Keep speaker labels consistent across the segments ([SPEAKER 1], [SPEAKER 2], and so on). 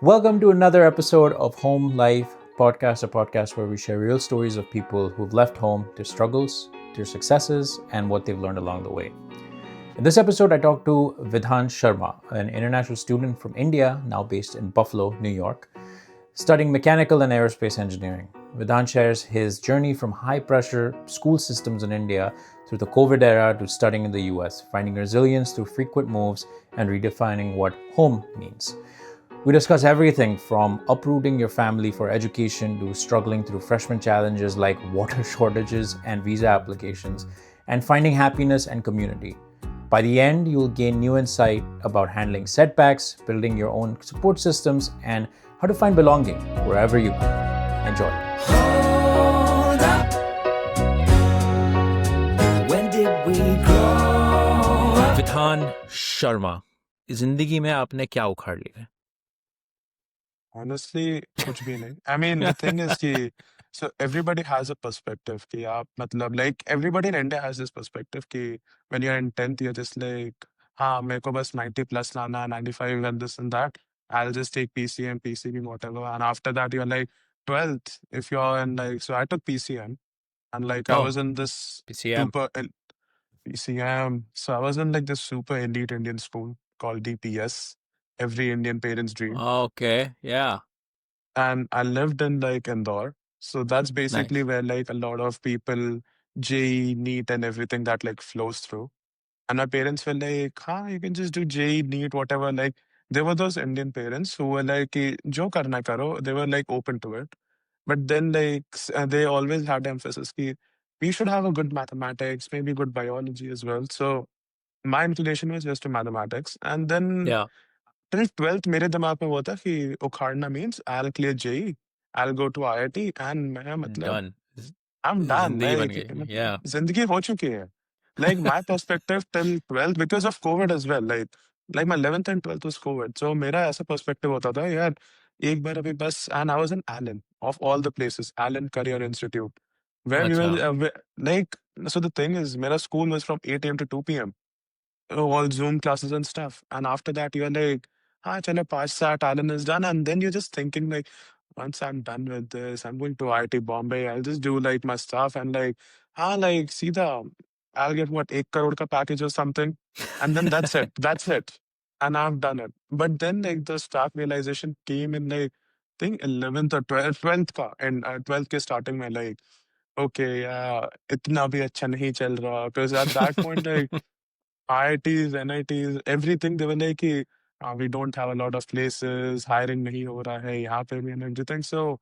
[SPEAKER 1] Welcome to another episode of Home Life Podcast, a podcast where we share real stories of people who've left home, their struggles, their successes, and what they've learned along the way. In this episode, I talked to Vidhan Sharma, an international student from India, now based in Buffalo, New York, studying mechanical and aerospace engineering. Vidhan shares his journey from high pressure school systems in India through the COVID era to studying in the US, finding resilience through frequent moves and redefining what home means. We discuss everything from uprooting your family for education to struggling through freshman challenges like water shortages and visa applications, and finding happiness and community. By the end, you'll gain new insight about handling setbacks, building your own support systems, and how to find belonging wherever you go. Enjoy.
[SPEAKER 2] Hold up. When did we grow up?
[SPEAKER 1] विधान शर्मा, जिंदगी में आपने क्या उखाड़ लिया है?
[SPEAKER 3] Honestly, कुछ भी नहीं. I mean, the thing is कि so everybody has a perspective कि आप मतलब like everybody in India has this perspective कि when you're in 10th you're just like हाँ मेरे को बस 90 plus लाना 95 and this and that. I'll just take PCM, PCB, whatever. And after that you're like 12th if you're in like so I took PCM and like I was in this
[SPEAKER 1] PCM.
[SPEAKER 3] PCM. So I was in like this super elite Indian school called DPS. Every Indian parent's dream.
[SPEAKER 1] Okay, yeah.
[SPEAKER 3] And I lived in like Indore. So that's basically
[SPEAKER 1] Nice.
[SPEAKER 3] where like a lot of people, JEE, NEET, and everything that like flows through. And my parents were like, you can just do JEE, NEET, whatever. Like, there were those Indian parents who were like, "Ki, jo karna karo." They were like open to it. But then, like, they always had emphasis ki, we should have a good mathematics, maybe good biology as well. So my inclination was just to mathematics. And then
[SPEAKER 1] Yeah.
[SPEAKER 3] till 12th मेरे दिमाग में वो था कि उखाड़ना means I'll clear JEE, I'll go to IIT and मैं मतलब
[SPEAKER 1] Done.
[SPEAKER 3] I'm done.
[SPEAKER 1] जिंदगी बन
[SPEAKER 3] Like
[SPEAKER 1] गई. Yeah.
[SPEAKER 3] जिंदगी हो चुकी है. Like my perspective till 12th because of COVID as well. Like my 11th and 12th was COVID. So मेरा ऐसा perspective होता था यार एक बार अभी बस and I was in Allen of all the places, Allen Career Institute. Where we
[SPEAKER 1] अच्छा.
[SPEAKER 3] were like so the thing is मेरा school was from 8 a.m. to 2 p.m. All Zoom classes and stuff. And after that, you're like, chalo, pass that, Alan is done. And then you're just thinking, like, once I'm done with this, I'm going to IIT Bombay. I'll just do like my stuff and like, see I'll get what, 8 crore ka package or something. And then that's it. That's it. And I've done it. But then, like, the stark realization came in, like, I think 11th or 12th ka. And 12th ke starting mein, like, okay, yeah, itna bhi acha nahi chal raha. Because at that point, like, IITs, NITs, everything they were like, कि, we don't have a lot of places, hiring नहीं हो रहा है यहाँ पे भी and everything. So,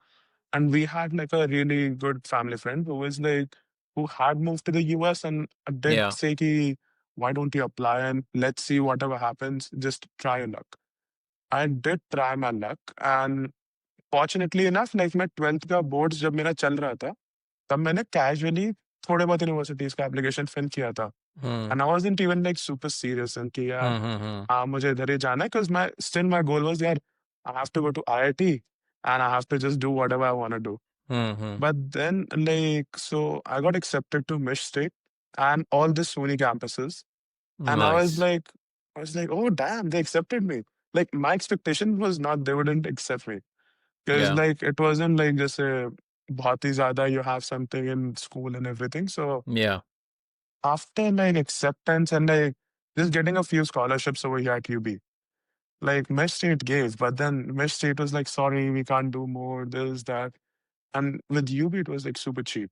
[SPEAKER 3] and we had like a really good family friend who was like, who had moved to the US and did
[SPEAKER 1] Yeah.
[SPEAKER 3] say कि, why don't you apply and let's see whatever happens, just try your luck. I did try my luck and fortunately enough, like my 12th का boards जब मेरा चल रहा था, तब मैंने casually थोड़े बहुत universities का application fill किया था.
[SPEAKER 1] Hmm.
[SPEAKER 3] And I wasn't even like super serious and कि यार
[SPEAKER 1] Hmm.
[SPEAKER 3] मुझे इधर ही जाना है because my goal was यार I have to go to IIT and I have to just do whatever I want to do.
[SPEAKER 1] Hmm.
[SPEAKER 3] But then like so I got accepted to Mish State and all the SUNY campuses and
[SPEAKER 1] Nice.
[SPEAKER 3] I was like oh damn they accepted me. Like my expectation was not they wouldn't accept me because
[SPEAKER 1] Yeah.
[SPEAKER 3] like it wasn't like just a बहुत ही ज़्यादा you have something in school and everything. So
[SPEAKER 1] Yeah.
[SPEAKER 3] after like acceptance and like just getting a few scholarships over here at UB. Like Mesh State gave, but then Mesh State was like, sorry, we can't do more, this, that. And with UB, it was like super cheap.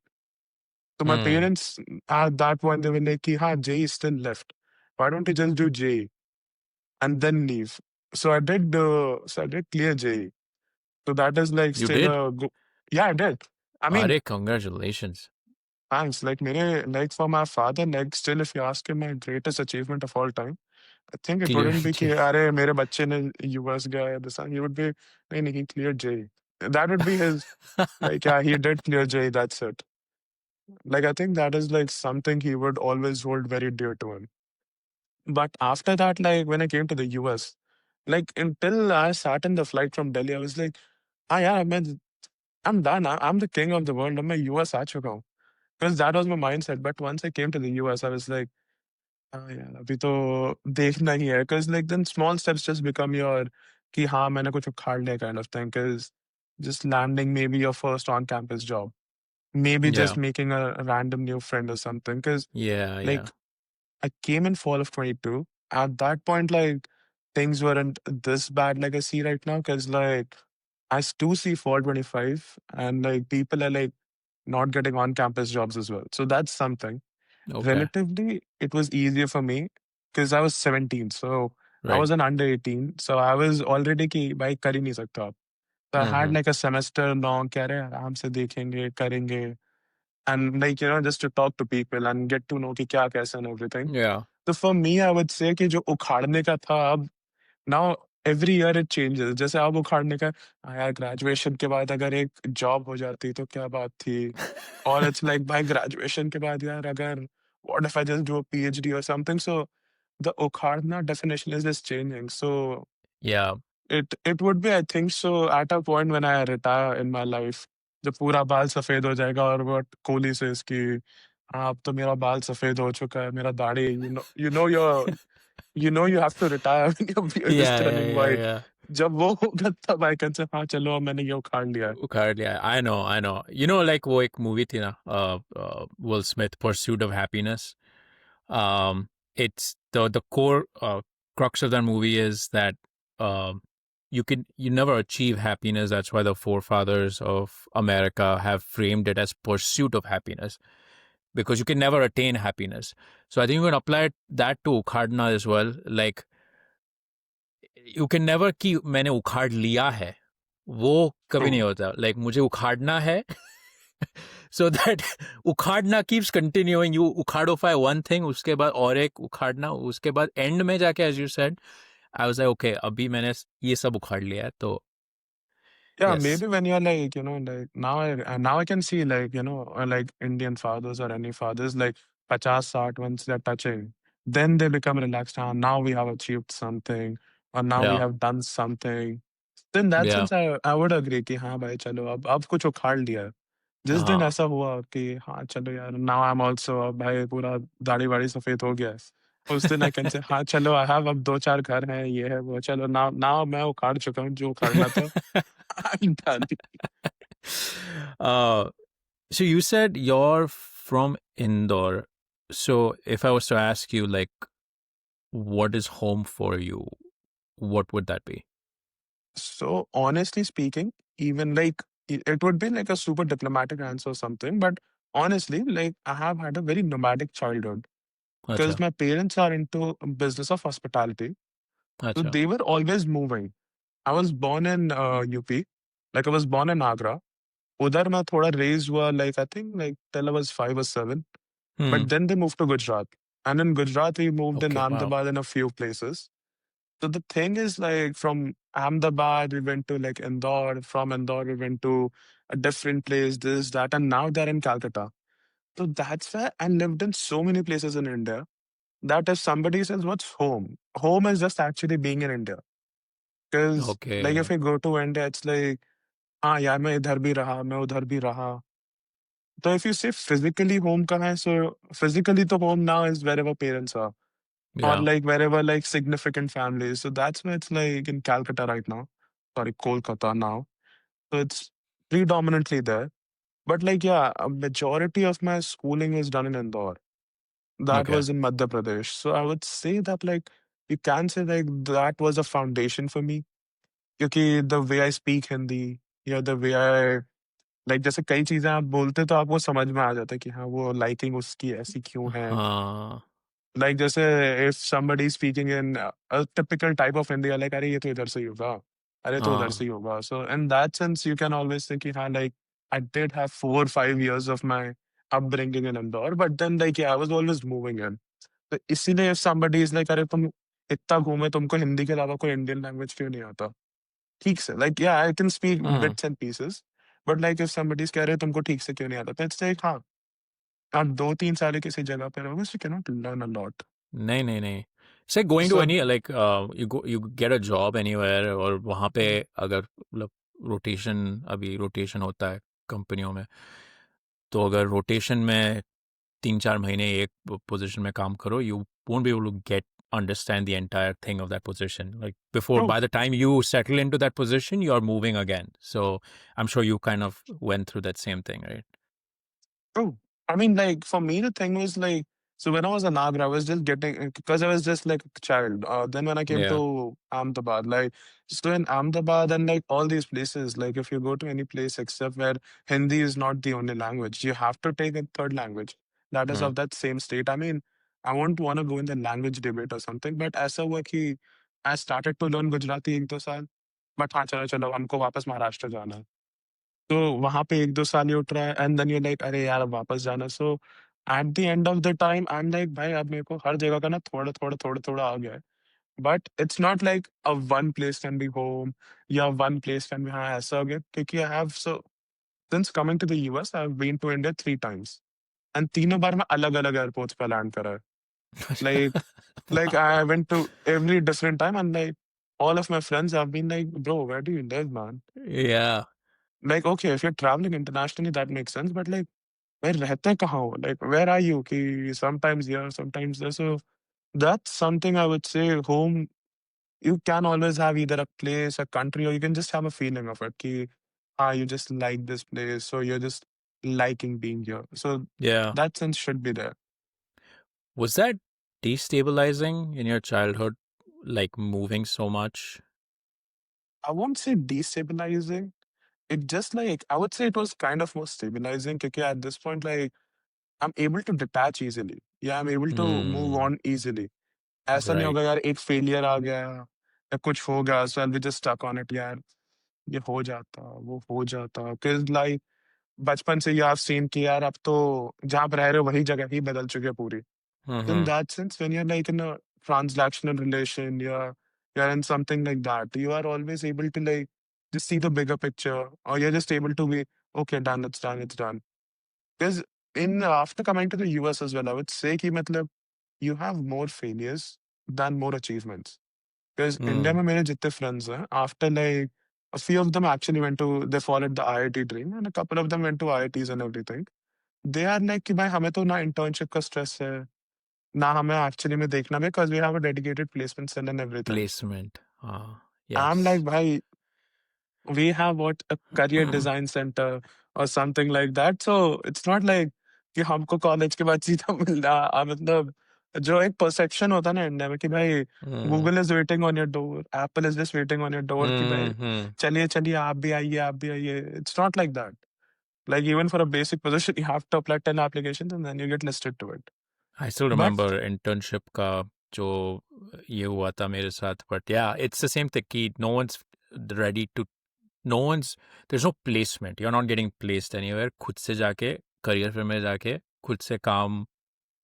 [SPEAKER 3] So my
[SPEAKER 1] Hmm.
[SPEAKER 3] parents at that point, they were like, ki, J is still left. Why don't you just do J and then leave? So I did clear J. So that is like
[SPEAKER 1] You
[SPEAKER 3] still
[SPEAKER 1] did?
[SPEAKER 3] a yeah, I did. I mean,
[SPEAKER 1] Are, congratulations.
[SPEAKER 3] thanks. Like for my father, like still if you ask him my greatest achievement of all time, I think it
[SPEAKER 1] Clear.
[SPEAKER 3] wouldn't be कि अरे मेरे बच्चे ने US गया this and he would be नहीं he cleared J. That would be his like yeah he did clear J, that's it. Like I think that is like something he would always hold very dear to him. But after that like when I came to the US, like until I sat in the flight from Delhi I was like yeah I'm done. I'm the king of the world. I'm मैं US आ चुका हूँ. Because that was my mindset. But once I came to the US I was like हाँ यार, अभी तो देखना ही है because like then small steps just become your कि हाँ, मैंने कुछ उखाड़ लिया kind of thing, 'cause just landing maybe your first on-campus job, maybe
[SPEAKER 1] Yeah.
[SPEAKER 3] just making a random new friend or something. Because
[SPEAKER 1] Yeah. Yeah.
[SPEAKER 3] like, I came in fall of 22. At that point, like, things weren't this bad like I see right now. Because like, do see fall 25 and, like, people are, like, not getting on-campus jobs as well. So that's something.
[SPEAKER 1] Okay.
[SPEAKER 3] Relatively, it was easier for me because I was 17, so I
[SPEAKER 1] Right.
[SPEAKER 3] wasn't under 18, so I was already कि भाई कर ही नहीं सकते आप. So I had
[SPEAKER 1] Mm-hmm.
[SPEAKER 3] like a semester long कह रहे हैं आराम से देखेंगे, करेंगे, and like, just to talk to people and get to know कि क्या कैसा and everything.
[SPEAKER 1] Yeah.
[SPEAKER 3] So for me, I would say कि जो उखाड़ने का था अब now every year it changes. जैसे अब उखाड़ने का यार ग्रेजुएशन के बाद अगर एक जॉब हो जाती तो क्या बात थी. और इट्स लाइक भाई ग्रेजुएशन के बाद यार अगर what if I just do a PhD और समथिंग. सो द उखाड़ना definition is just changing. So
[SPEAKER 1] Yeah.
[SPEAKER 3] it would be, I think so, at a point when I retire in my life, जब पूरा बाल सफेद हो जाएगा और what Kohli से इसकी हाँ अब तो मेरा बाल सफेद हो चुका है मेरा दाढ़ी you have to retire when your beard is
[SPEAKER 1] Yeah. Yeah.
[SPEAKER 3] turning
[SPEAKER 1] Yeah.
[SPEAKER 3] white.
[SPEAKER 1] Yeah.
[SPEAKER 3] जब वो होगा तब I can say हाँ चलो अब मैंने ये उखाड़ लिया है.
[SPEAKER 1] Ukhad, yeah, I know, I know. You know, like वो एक movie थी ना, Will Smith, Pursuit of Happiness. It's the core crux of that movie is that um, you never achieve happiness. That's why the forefathers of America have framed it as pursuit of happiness because you can never attain happiness. So I think you can apply that to ukhadna as well. Like you can never कि मैंने उखाड़ लिया है वो कभी नहीं
[SPEAKER 3] True.
[SPEAKER 1] होता. Like मुझे उखाड़ना है so that उखाड़ना keeps continuing. You उखाड़ोफाई one thing, उसके बाद और एक उखाड़ना, उसके बाद end में जाके as you said, I was like, okay, अभी मैंने ये सब उखाड़ लिया है तो
[SPEAKER 3] Yeah,
[SPEAKER 1] yes.
[SPEAKER 3] maybe when you're like, like now I can see like, like Indian fathers or any fathers like 50, 60, once they're touching, then they become relaxed. Now we have achieved something, or now we
[SPEAKER 1] Yeah,
[SPEAKER 3] have done something. So in that
[SPEAKER 1] yeah.
[SPEAKER 3] sense, I would agree कि हाँ भाई चलो अब कुछ उखाड़ लिया है. जिस दिन
[SPEAKER 1] हाँ.
[SPEAKER 3] ऐसा हुआ कि हाँ चलो यार now I'm also अब भाई पूरा दाढ़ी वाड़ी सफेद हो गया है. उस दिन आई कैन से हाँ चलो आई हैव अब 2-4 घर हैं, ये है वो, चलो नाउ मैं उखाड़ चुका हूँ जो उखाड़ना था. I'm done.
[SPEAKER 1] uh, so you said you're from Indore. So if I was to ask you, like, what is home for you? What would that be?
[SPEAKER 3] So honestly speaking, even like it would be like a super diplomatic answer or something, but honestly, like I have had a very nomadic childhood because
[SPEAKER 1] Acha,
[SPEAKER 3] my parents are into business of hospitality. So
[SPEAKER 1] acha.
[SPEAKER 3] they were always moving. I was born in UP, like I was born in Agra. उधर मैं थोड़ा raised हुआ like I think like till I was 5 or 7.
[SPEAKER 1] Hmm.
[SPEAKER 3] But then they moved to Gujarat. And in Gujarat, we moved in
[SPEAKER 1] Okay, wow.
[SPEAKER 3] Ahmedabad and a few places. So the thing is like from Ahmedabad, we went to like Indore. From Indore, we went to a different place, this, that, and now they're in Calcutta. So that's why I lived in so many places in India that if somebody says, what's home? Home is just actually being in India. Because like if
[SPEAKER 1] Okay.
[SPEAKER 3] we go to India, it's like, हाँ यार मैं इधर भी रहा, मैं उधर भी रहा. So if you say physically home कहाँ है, so physically the home now is wherever parents are. Or
[SPEAKER 1] Yeah.
[SPEAKER 3] like wherever like significant families. So that's why it's like in Calcutta right now. Sorry, Kolkata now. So it's predominantly there. But like yeah, a majority of my schooling is done in Indore. That
[SPEAKER 1] Okay.
[SPEAKER 3] was in Madhya Pradesh. So I would say that like you can say like that was a foundation for me. क्योंकि the way I speak Hindi, yeah, the way I like जैसे कई चीजें आप बोलते तो आपको समझ में आ जाता है कि हाँ वो लाइकिंग उसकी ऐसी क्यों है.
[SPEAKER 1] हाँ.
[SPEAKER 3] Like जैसे if somebody is speaking in a typical type of Hindi, like अरे ये तो इधर से ही होगा, अरे तो उधर
[SPEAKER 1] हाँ.
[SPEAKER 3] से ही होगा. So in that sense, you can always think कि हाँ like I did have 4 or 5 years of my upbringing in Indore, but then like yeah, I was always moving in. तो इसीलिए if somebody is like अरे तुम इतना घूमे तुमको हिंदी के अलावा कोई इंडियन लैंग्वेज क्यों नहीं आता? ठीक से like yeah, I can speak
[SPEAKER 1] हाँ.
[SPEAKER 3] bits and pieces, but like if somebody is कह रहे तुमको ठीक से क्यों नहीं आता? तो it's like हाँ, आप 2-3 साल किसी जगह पे रहोगे, so you cannot learn a lot.
[SPEAKER 1] नहीं नहीं नहीं. Say going to
[SPEAKER 3] So
[SPEAKER 1] any like you get a job anywhere और वहाँ पे अगर मतलब रोटेशन अभी रोटेशन होता है कंपनियों में तो अगर रोटेशन में 3-4 महीने एक पोजीशन में काम करो you won't be able to get understand the entire thing of that position. Like before,
[SPEAKER 3] True.
[SPEAKER 1] by the time you settle into that position, you're moving again. So I'm sure you kind of went through that same thing, right?
[SPEAKER 3] True. I mean, like for me, the thing was like, so when I was in Agra, I was just getting because I was just like a child. Then when I came
[SPEAKER 1] Yeah.
[SPEAKER 3] to Ahmedabad, like so in Ahmedabad and like all these places, like if you go to any place except where Hindi is not the only language, you have to take a third language that is
[SPEAKER 1] Hmm.
[SPEAKER 3] of that same state. I mean, I won't want to go in the language debate or something, but ऐसा हुआ कि I started to learn Gujarati एक दो साल, but हाँ चलो चलो हमको वापस महाराष्ट्र जाना है. तो वहाँ पे 1-2 साल ही उठ रहा है एंड देन यू लाइक अरे यार अब वापस जाना so at the end of the time I am like भाई अब मेरे को हर जगह का ना थोड़ा-थोड़ा आ गया है। But it's not like a one place can be home या वन प्लेस कैन बी हाँ, ऐसा हो गया क्योंकि I have so since coming to the US I have been to India 3 times and तीनों बार मैं अलग-अलग एयरपोर्ट्स पे लैंड करा है। Like
[SPEAKER 1] Wow.
[SPEAKER 3] I went to every different time and like all of my friends have been like, "Bro, where do you live, man?"
[SPEAKER 1] Yeah.
[SPEAKER 3] Like, okay, if you're traveling internationally, that makes sense, but like भाई रहते कहाँ हो? Like where are you? कि sometimes here, sometimes there. So that's something I would say home, you can always have either a place, a country, or you can just have a feeling of it. कि you just like this place, so you're just liking being here. So
[SPEAKER 1] Yeah.
[SPEAKER 3] that sense should be there.
[SPEAKER 1] Was that destabilizing in your childhood, like moving so much?
[SPEAKER 3] I won't say destabilizing. It just like I would say it was kind of more stabilizing because at this point, like I'm able to detach easily. Yeah, I'm able to move
[SPEAKER 1] Hmm.
[SPEAKER 3] on easily. ऐसा नहीं
[SPEAKER 1] Right.
[SPEAKER 3] होगा यार एक failure आ गया या कुछ हो गया so I will just stuck on it यार ये हो जाता वो हो जाता बिकॉज लाइक बचपन से you have seen कि यार अब तो जहाँ पे रह रहे हो वही जगह ही बदल चुकी है पूरी in
[SPEAKER 1] Mm-hmm.
[SPEAKER 3] that sense when you're like in a transactional relation you're in something like that you are always able to like just see the bigger picture or you're just able to be okay done it's done because in after coming to the US as well I would say कि मतलब you have more failures than more achievements. Because India
[SPEAKER 1] Mm.
[SPEAKER 3] में मेरे जितने friends हैं, after like a few of them actually went to they followed the IIT dream and a couple of them went to IITs and everything. They are like कि भाई हमें तो ना internship का stress है, ना हमें actually में देखना है because we have a dedicated placement cell and everything.
[SPEAKER 1] Placement. Ah,
[SPEAKER 3] I'm like
[SPEAKER 1] yes.
[SPEAKER 3] भाई we have what a career design center or something like that. So it's not like कि हमको college के बाद सीधा मिल रहा मतलब जो एक परसेप्शन होता है ना इंडिया में कि भाई
[SPEAKER 1] Mm.
[SPEAKER 3] Google is waiting on your door Apple is just waiting on your door कि भाई
[SPEAKER 1] Mm-hmm.
[SPEAKER 3] चलिए चलिए आप भी आइए it's not like that like even for a basic position you have to apply 10 applications and then you get listed to it
[SPEAKER 1] I still
[SPEAKER 3] बट
[SPEAKER 1] remember internship का जो ये हुआ था मेरे साथ, but yeah, it's the same thing कि no one's ready to, no one's, there's no placement. You're not getting placed anywhere. खुद से जाके career fair में जाके खुद से काम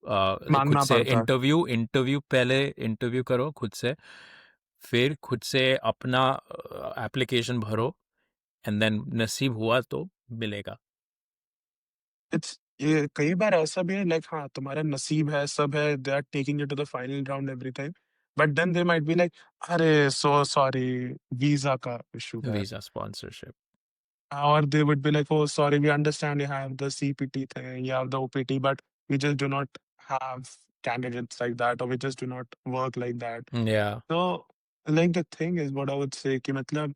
[SPEAKER 1] खुद
[SPEAKER 3] मांगना
[SPEAKER 1] से
[SPEAKER 3] पड़ता है
[SPEAKER 1] इंटरव्यू पहले इंटरव्यू करो खुद से, फिर खुद से अपना एप्लीकेशन भरो, एंड देन नसीब हुआ तो मिलेगा.
[SPEAKER 3] इट्स ये कई बार ऐसा भी है लाइक हाँ, तुम्हारा नसीब है, सब है, they are taking you to the final round everything, but then they might be like, "अरे! सो सॉरी, वीज़ा का इश्यू है।"
[SPEAKER 1] Visa sponsorship.
[SPEAKER 3] Or they would be like, "Oh, sorry, we understand you have the CPT thing, you have the OPT, but we just do not have candidates like that, or we just do not work like that."
[SPEAKER 1] Yeah.
[SPEAKER 3] So, like, the thing is what I would say कि मतलब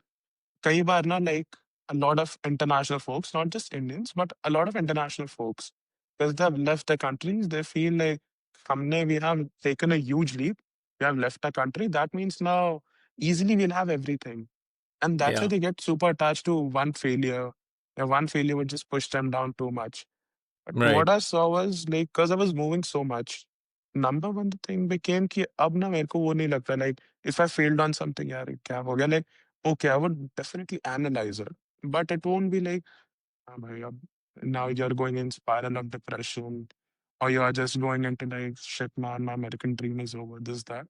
[SPEAKER 3] कई बार ना like a lot of international folks, not just Indians, but a lot of international folks, because they have left their countries, they feel like हमने we have taken a huge leap, we have left our country. That means now easily we'll have everything, and that's why
[SPEAKER 1] Yeah.
[SPEAKER 3] they get super attached to one failure. And one failure would just push them down too much. But
[SPEAKER 1] Right.
[SPEAKER 3] what I saw was like because I was moving so much. Number one the thing became कि अब ना मेरे को वो नहीं लगता like if I failed on something यार क्या हो गया like okay I would definitely analyze it but it won't be like हाँ भाई अब now you're going in spiral of depression or you are just going into like shit man my American dream is over this that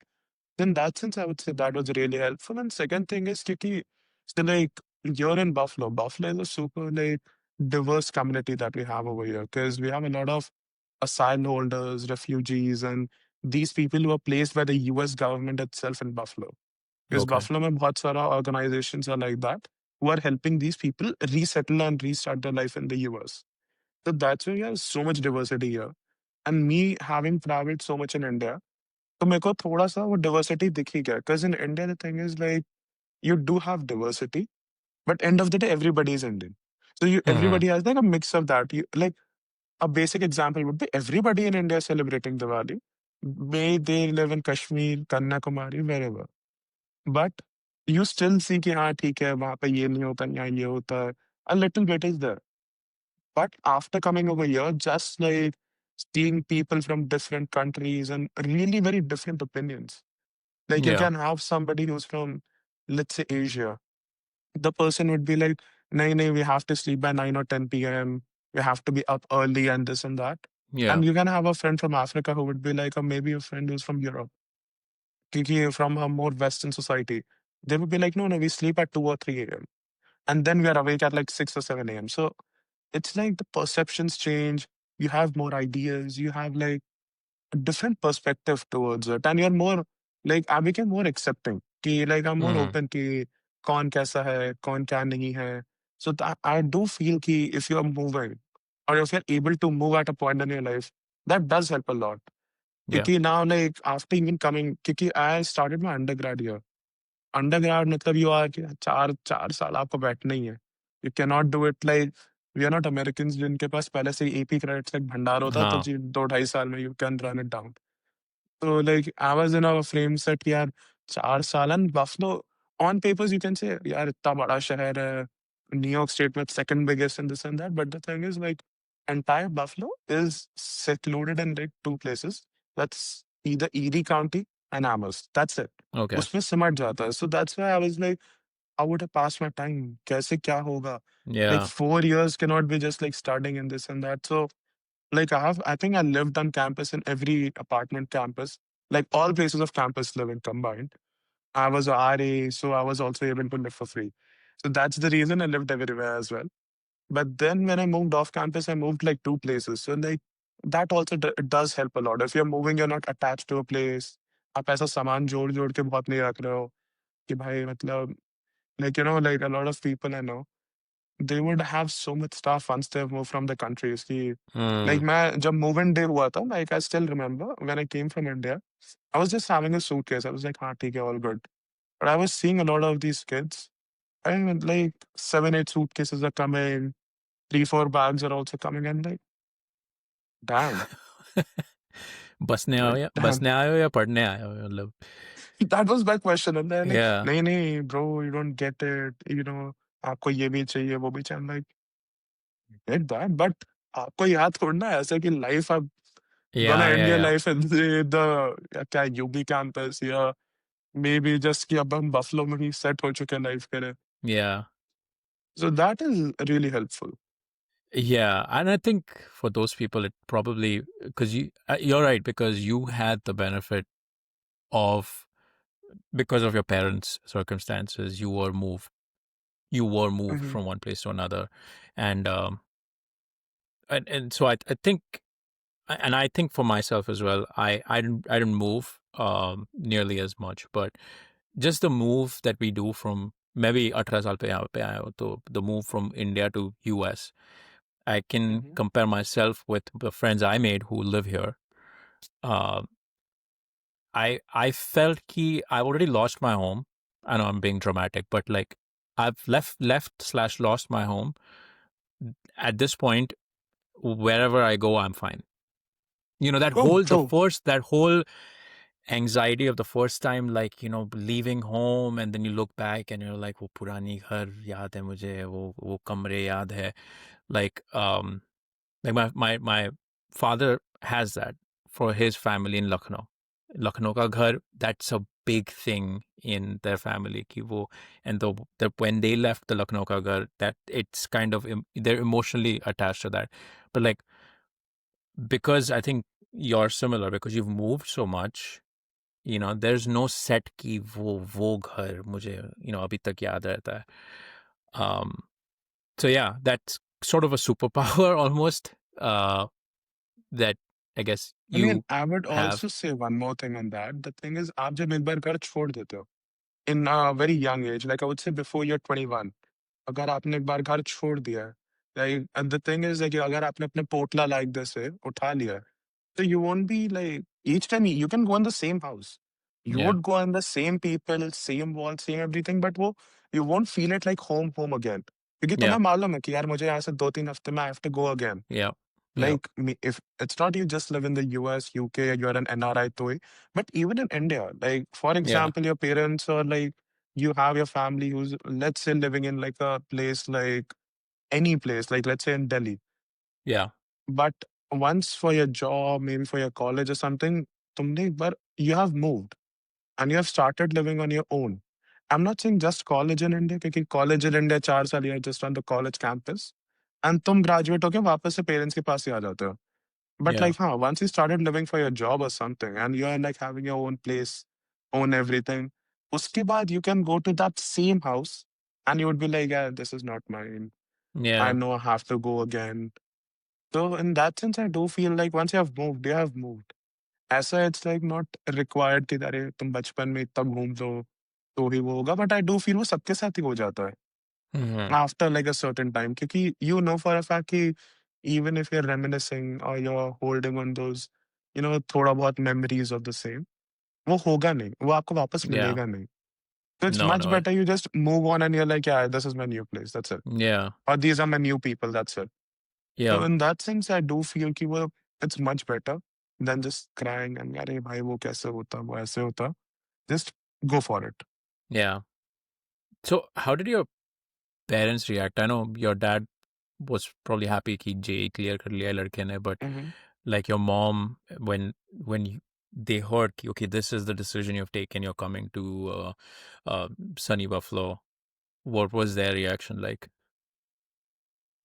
[SPEAKER 3] in that sense I would say that was really helpful and second thing is क्योंकि so like you're in Buffalo is a super like diverse community that we have over here because we have a lot of asylum holders, refugees, and these people who are placed by the US government itself in Buffalo. Because
[SPEAKER 1] Okay.
[SPEAKER 3] Buffalo में बहुत सारा organizations are like that who are helping these people resettle and restart their life in the US. So that's why we have so much diversity here. And me having traveled so much in India, तो मेरे को थोड़ा-सा वो diversity दिख ही गया, because in India the thing is like you do have diversity, but end of the day, everybody is Indian. So
[SPEAKER 1] Hmm.
[SPEAKER 3] everybody has like a mix of that. Like a basic example would be everybody in India is celebrating Diwali. May they live in Kashmir, Kanyakumari, wherever. But you still see कि हाँ ठीक है वहाँ पे ये नहीं होता यहाँ ये होता है. A little bit is there. But after coming over here, just like seeing people from different countries and really very different opinions. Like you
[SPEAKER 1] Yeah.
[SPEAKER 3] can have somebody who's from, let's say, Asia. The person would be like, "Nahi, nahi, we have to sleep by 9 or 10 p.m. We have to be up early and this and that."
[SPEAKER 1] Yeah.
[SPEAKER 3] And you can have a friend from Africa who would be like, or maybe a friend who's from Europe, from a more Western society. They would be like, "No, no, we sleep at 2 or 3 a.m. And then we are awake at like 6 or 7 a.m." So it's like the perceptions change. You have more ideas. You have like a different perspective towards it, and you're more like I became more accepting. कि like I'm more
[SPEAKER 1] Hmm.
[SPEAKER 3] open कि कौन कैसा है, कौन क्या नहीं है. So I do feel कि if you're moving or if you're able to move at a point in your life, that does help a lot.
[SPEAKER 1] Yeah.
[SPEAKER 3] क्योंकि now like after even coming, क्योंकि I started my undergrad here. Undergrad मतलब you are कि 4 साल आपको बैठना ही है. You cannot do it like we are not Americans जिनके पास पहले से ही AP credits like भंडार होता है तो
[SPEAKER 1] Huh.
[SPEAKER 3] जी 2 ढाई साल में you can run it down. So like I was in a frame set कि यार 4 साल and Buffalo on papers you can say यार इतना बड़ा शहर है. New York State में second biggest and this and that. But the thing is like entire Buffalo is secluded in like 2 places. That's either Erie County and Amherst. That's it.
[SPEAKER 1] Okay.
[SPEAKER 3] उसमें सिमट जाता है. So that's why I was like, how would I pass my time? कैसे क्या होगा? Like
[SPEAKER 1] Yeah.
[SPEAKER 3] 4 years cannot be just like studying in this and that. So like I think I lived on campus in every apartment campus, like all places of campus living combined. I was a RA, so I was also able to live for free. So that's the reason I lived everywhere as well. But then when I moved off campus, I moved like 2 places. So like that also it does help a lot. If you're moving, you're not attached to a place. आप ऐसा सामान जोड़ जोड़ के बहुत नहीं रख रहे हो कि भाई मतलब like like a lot of people I know they would have so much stuff once they've moved from the countries कि like
[SPEAKER 1] Hmm.
[SPEAKER 3] मैं जब move in day हुआ था like I still remember when I came from India I was just having a suitcase I was like हाँ ठीक है all good but I was seeing a lot of these kids and like 7 8 suitcases are coming 3 4 bags are also coming and like damn like damn
[SPEAKER 1] बसने आए हो या पढ़ने आए हो मतलब.
[SPEAKER 3] that was my question and they're like
[SPEAKER 1] Yeah.
[SPEAKER 3] नहीं नहीं bro you don't get it आपको ये भी चाहिए वो भी चाहिए I'm like get that but आपको याद थोड़ना है ऐसा कि लाइफ आप gonna
[SPEAKER 1] Yeah.
[SPEAKER 3] end
[SPEAKER 1] Yeah.
[SPEAKER 3] your
[SPEAKER 1] Yeah.
[SPEAKER 3] life in the क्या UB campus या maybe just कि अब हम बफलो में ही सेट हो चुके हैं लाइफ के लिए.
[SPEAKER 1] Yeah.
[SPEAKER 3] So that is really helpful.
[SPEAKER 1] Yeah, and I think for those people, it probably because you're right because you had the benefit of because of your parents' circumstances, you were moved
[SPEAKER 3] Mhm.
[SPEAKER 1] from one place to another, and and so I think and I think for myself as well, I didn't move nearly as much, but just the move that we do from maybe 18 साल पे यहाँ पे आए हो तो the move from India to US. I can
[SPEAKER 3] Mhm.
[SPEAKER 1] compare myself with the friends I made who live here. Uh, I felt ki I already lost my home. I know I'm being dramatic, but like I've left slash lost my home. At this point, wherever I go, I'm fine. You know that
[SPEAKER 3] Oh,
[SPEAKER 1] whole the
[SPEAKER 3] true.
[SPEAKER 1] first that whole anxiety of the first time, like leaving home, and then you look back and you're like, वो पुरानी घर याद है मुझे, वो कमरे याद है. Like like my father has that for his family in Lucknow ka ghar, that's a big thing in their family ki wo, and when they left the Lucknow ka ghar, that it's kind of they're emotionally attached to that. But like because I think you're similar because you've moved so much, there's no set ki wo ghar mujhe abhi tak yaad rehta hai. So yeah, that's sort of a superpower almost, that I guess
[SPEAKER 3] I mean,
[SPEAKER 1] you
[SPEAKER 3] I would
[SPEAKER 1] have.
[SPEAKER 3] also say one more thing on that. The thing is, आप जब एक बार घर छोड़ देते हो in a very young age, like I would say before you're 21, अगर आपने एक बार घर छोड़ दिया है, and the thing is like अगर आपने अपने पोटला like this way उठा लिया है, so you won't be like each time you can go in the same house. You
[SPEAKER 1] Yeah.
[SPEAKER 3] would go in the same people, same wall, same everything, but वो you won't feel it like home again. क्योंकि
[SPEAKER 1] Yeah.
[SPEAKER 3] तुम्हें मालूम है कि यार मुझे यहाँ से 2-3 हफ्ते में I have to go again.
[SPEAKER 1] Yeah. Yeah.
[SPEAKER 3] Like me, if it's not you just live in the US, UK, you're an NRI toy, but even in India, like for
[SPEAKER 1] Yeah.
[SPEAKER 3] example, your parents or like you have your family who's let's say living in like a place like any place, like let's say in Delhi.
[SPEAKER 1] Yeah.
[SPEAKER 3] But once for your job, maybe for your college or something, तुमने एक बार you have moved and you have started living on your own. I'm not saying just college in India, क्योंकि college in India 4 साल you're just on the college campus, and तुम graduate होके वापस से parents के पास ही आ जाते हो. But
[SPEAKER 1] Yeah.
[SPEAKER 3] like, once you started living for your job or something, and you're like having your own place, own everything, उसके बाद you can go to that same house, and you would be like, yeah, this is not mine. I
[SPEAKER 1] Yeah.
[SPEAKER 3] know I have to go again. So in that sense, I do feel like once you have moved. ऐसा it's like not required कि अरे तुम बचपन में इतना घूम लो तो ही वो होगा, बट आई डू फील वो सबके साथ ही हो जाता है
[SPEAKER 1] Mm-hmm.
[SPEAKER 3] After like a certain time, क्योंकि you know for a fact कि even if you are reminiscing और you are holding on those थोड़ा बहुत मेमोरीज ऑफ द सेम, वो होगा नहीं, वो आपको वापस
[SPEAKER 1] Yeah.
[SPEAKER 3] मिलेगा नहीं. So it's
[SPEAKER 1] No,
[SPEAKER 3] much
[SPEAKER 1] no.
[SPEAKER 3] better you just move on and you're like, yeah, this is my new place, that's it.
[SPEAKER 1] Yeah.
[SPEAKER 3] Or these are my new people, that's it. So
[SPEAKER 1] Yeah.
[SPEAKER 3] in that sense, I do feel कि वो it's much better than just crying and अरे भाई वो कैसे होता, वो ऐसे होता. Just go for it.
[SPEAKER 1] Yeah. So how did your parents react? I know your dad was probably happy कि JEE clear कर लिया है लड़के ने, but
[SPEAKER 3] Mhm.
[SPEAKER 1] like your mom, they heard कि, okay, this is the decision you've taken, you're coming to sunny Buffalo, what was their reaction like?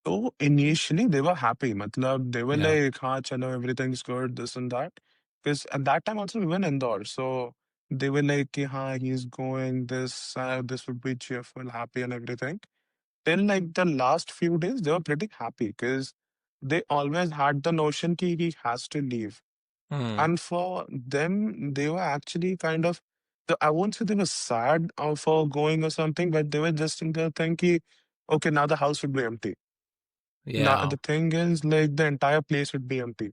[SPEAKER 3] So initially they were happy. Matlab, they were
[SPEAKER 1] Yeah.
[SPEAKER 3] like, हाँ चलो, everything's good, this and that. Because at that time also we were in Indore. So they were like, कि हाँ, he's going, this would be cheerful, happy and everything. Till like the last few days, they were pretty happy because they always had the notion कि he has to leave.
[SPEAKER 1] Hmm.
[SPEAKER 3] And for them, they were actually kind of, I won't say they were sad for going or something, but they were just in the thing कि, okay, now the house would be empty. Now,
[SPEAKER 1] Yeah.
[SPEAKER 3] the thing is, like, the entire place would be empty.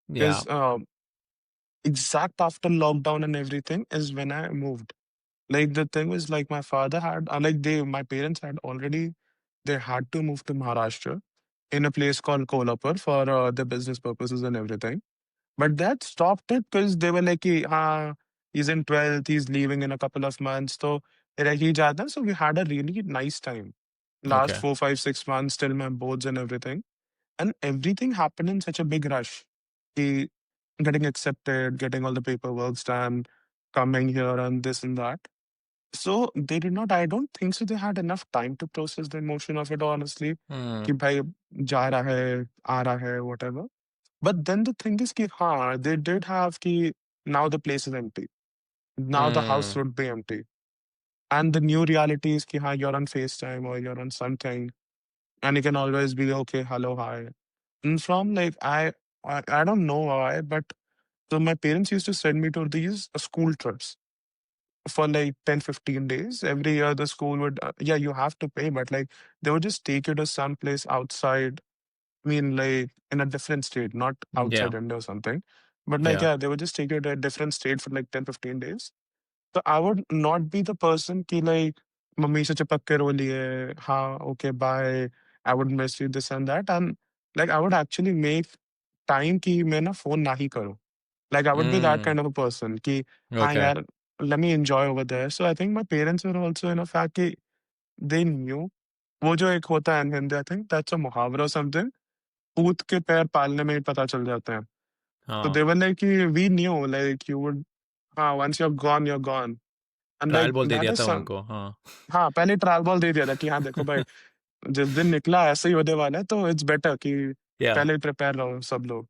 [SPEAKER 1] Yeah.
[SPEAKER 3] Because exact after lockdown and everything is when I moved. Like, the thing was, like, my father had, my parents had already, they had to move to Maharashtra in a place called Kolhapur for their business purposes and everything. But that stopped it because they were like, कि, he's in 12th, he's leaving in a couple of months. So, he jata. So, we had a really nice time. Last
[SPEAKER 1] Okay.
[SPEAKER 3] 4, 5, 6 months till my boards and everything. And everything happened in such a big rush. He getting accepted, getting all the paperwork done, coming here and this and that. So they did not, I don't think so they had enough time to process the emotion of it, honestly.
[SPEAKER 1] Hmm.
[SPEAKER 3] कि भाई जा रहा है, आ रहा है, whatever. But then the thing is कि they did have कि now the place is empty. Now the house
[SPEAKER 1] Hmm.
[SPEAKER 3] would be empty. And the new reality is कि you're on FaceTime or you're on something and you can always be okay, hello, hi. And from like I don't know why, but so my parents used to send me to these school trips for like 10, 15 days. Every year the school would yeah, you have to pay, but like they would just take you to some place outside. I mean, like in a different state, not
[SPEAKER 1] Yeah.
[SPEAKER 3] outside India or something. But like
[SPEAKER 1] Yeah.
[SPEAKER 3] yeah, they would just take you to a different state for like 10, 15 days. So I would not be the person ki like mummy से चिपक के रो लिए, हाँ, okay, bye, I would miss you, this and that. And like I would actually make time कि मैं ना phone ना ही करूँ. Like I would be that
[SPEAKER 1] Hmm.
[SPEAKER 3] kind of a person कि हाँ
[SPEAKER 1] Okay.
[SPEAKER 3] यार, let me enjoy over there. So I think my parents were also in a fact कि they knew. वो जो एक होता है in Hindi, I think that's a मुहावरा or something. पूत के पैर पालने में ही पता चल जाते हैं. So
[SPEAKER 1] हाँ.
[SPEAKER 3] they were like कि we knew like you would, हाँ, once you're gone, you're gone. And
[SPEAKER 1] trial
[SPEAKER 3] like
[SPEAKER 1] ball they
[SPEAKER 3] that
[SPEAKER 1] दिया
[SPEAKER 3] is
[SPEAKER 1] था
[SPEAKER 3] some,
[SPEAKER 1] उनको. हाँ.
[SPEAKER 3] हाँ, पहले ट्रायल बॉल दे दिया था कि हाँ देखो भाई, जिस दिन निकला ऐसे ही होने वाला है, तो इट्स बेटर कि
[SPEAKER 1] Yeah.
[SPEAKER 3] पहले ही प्रिपेयर रहो सब लोग.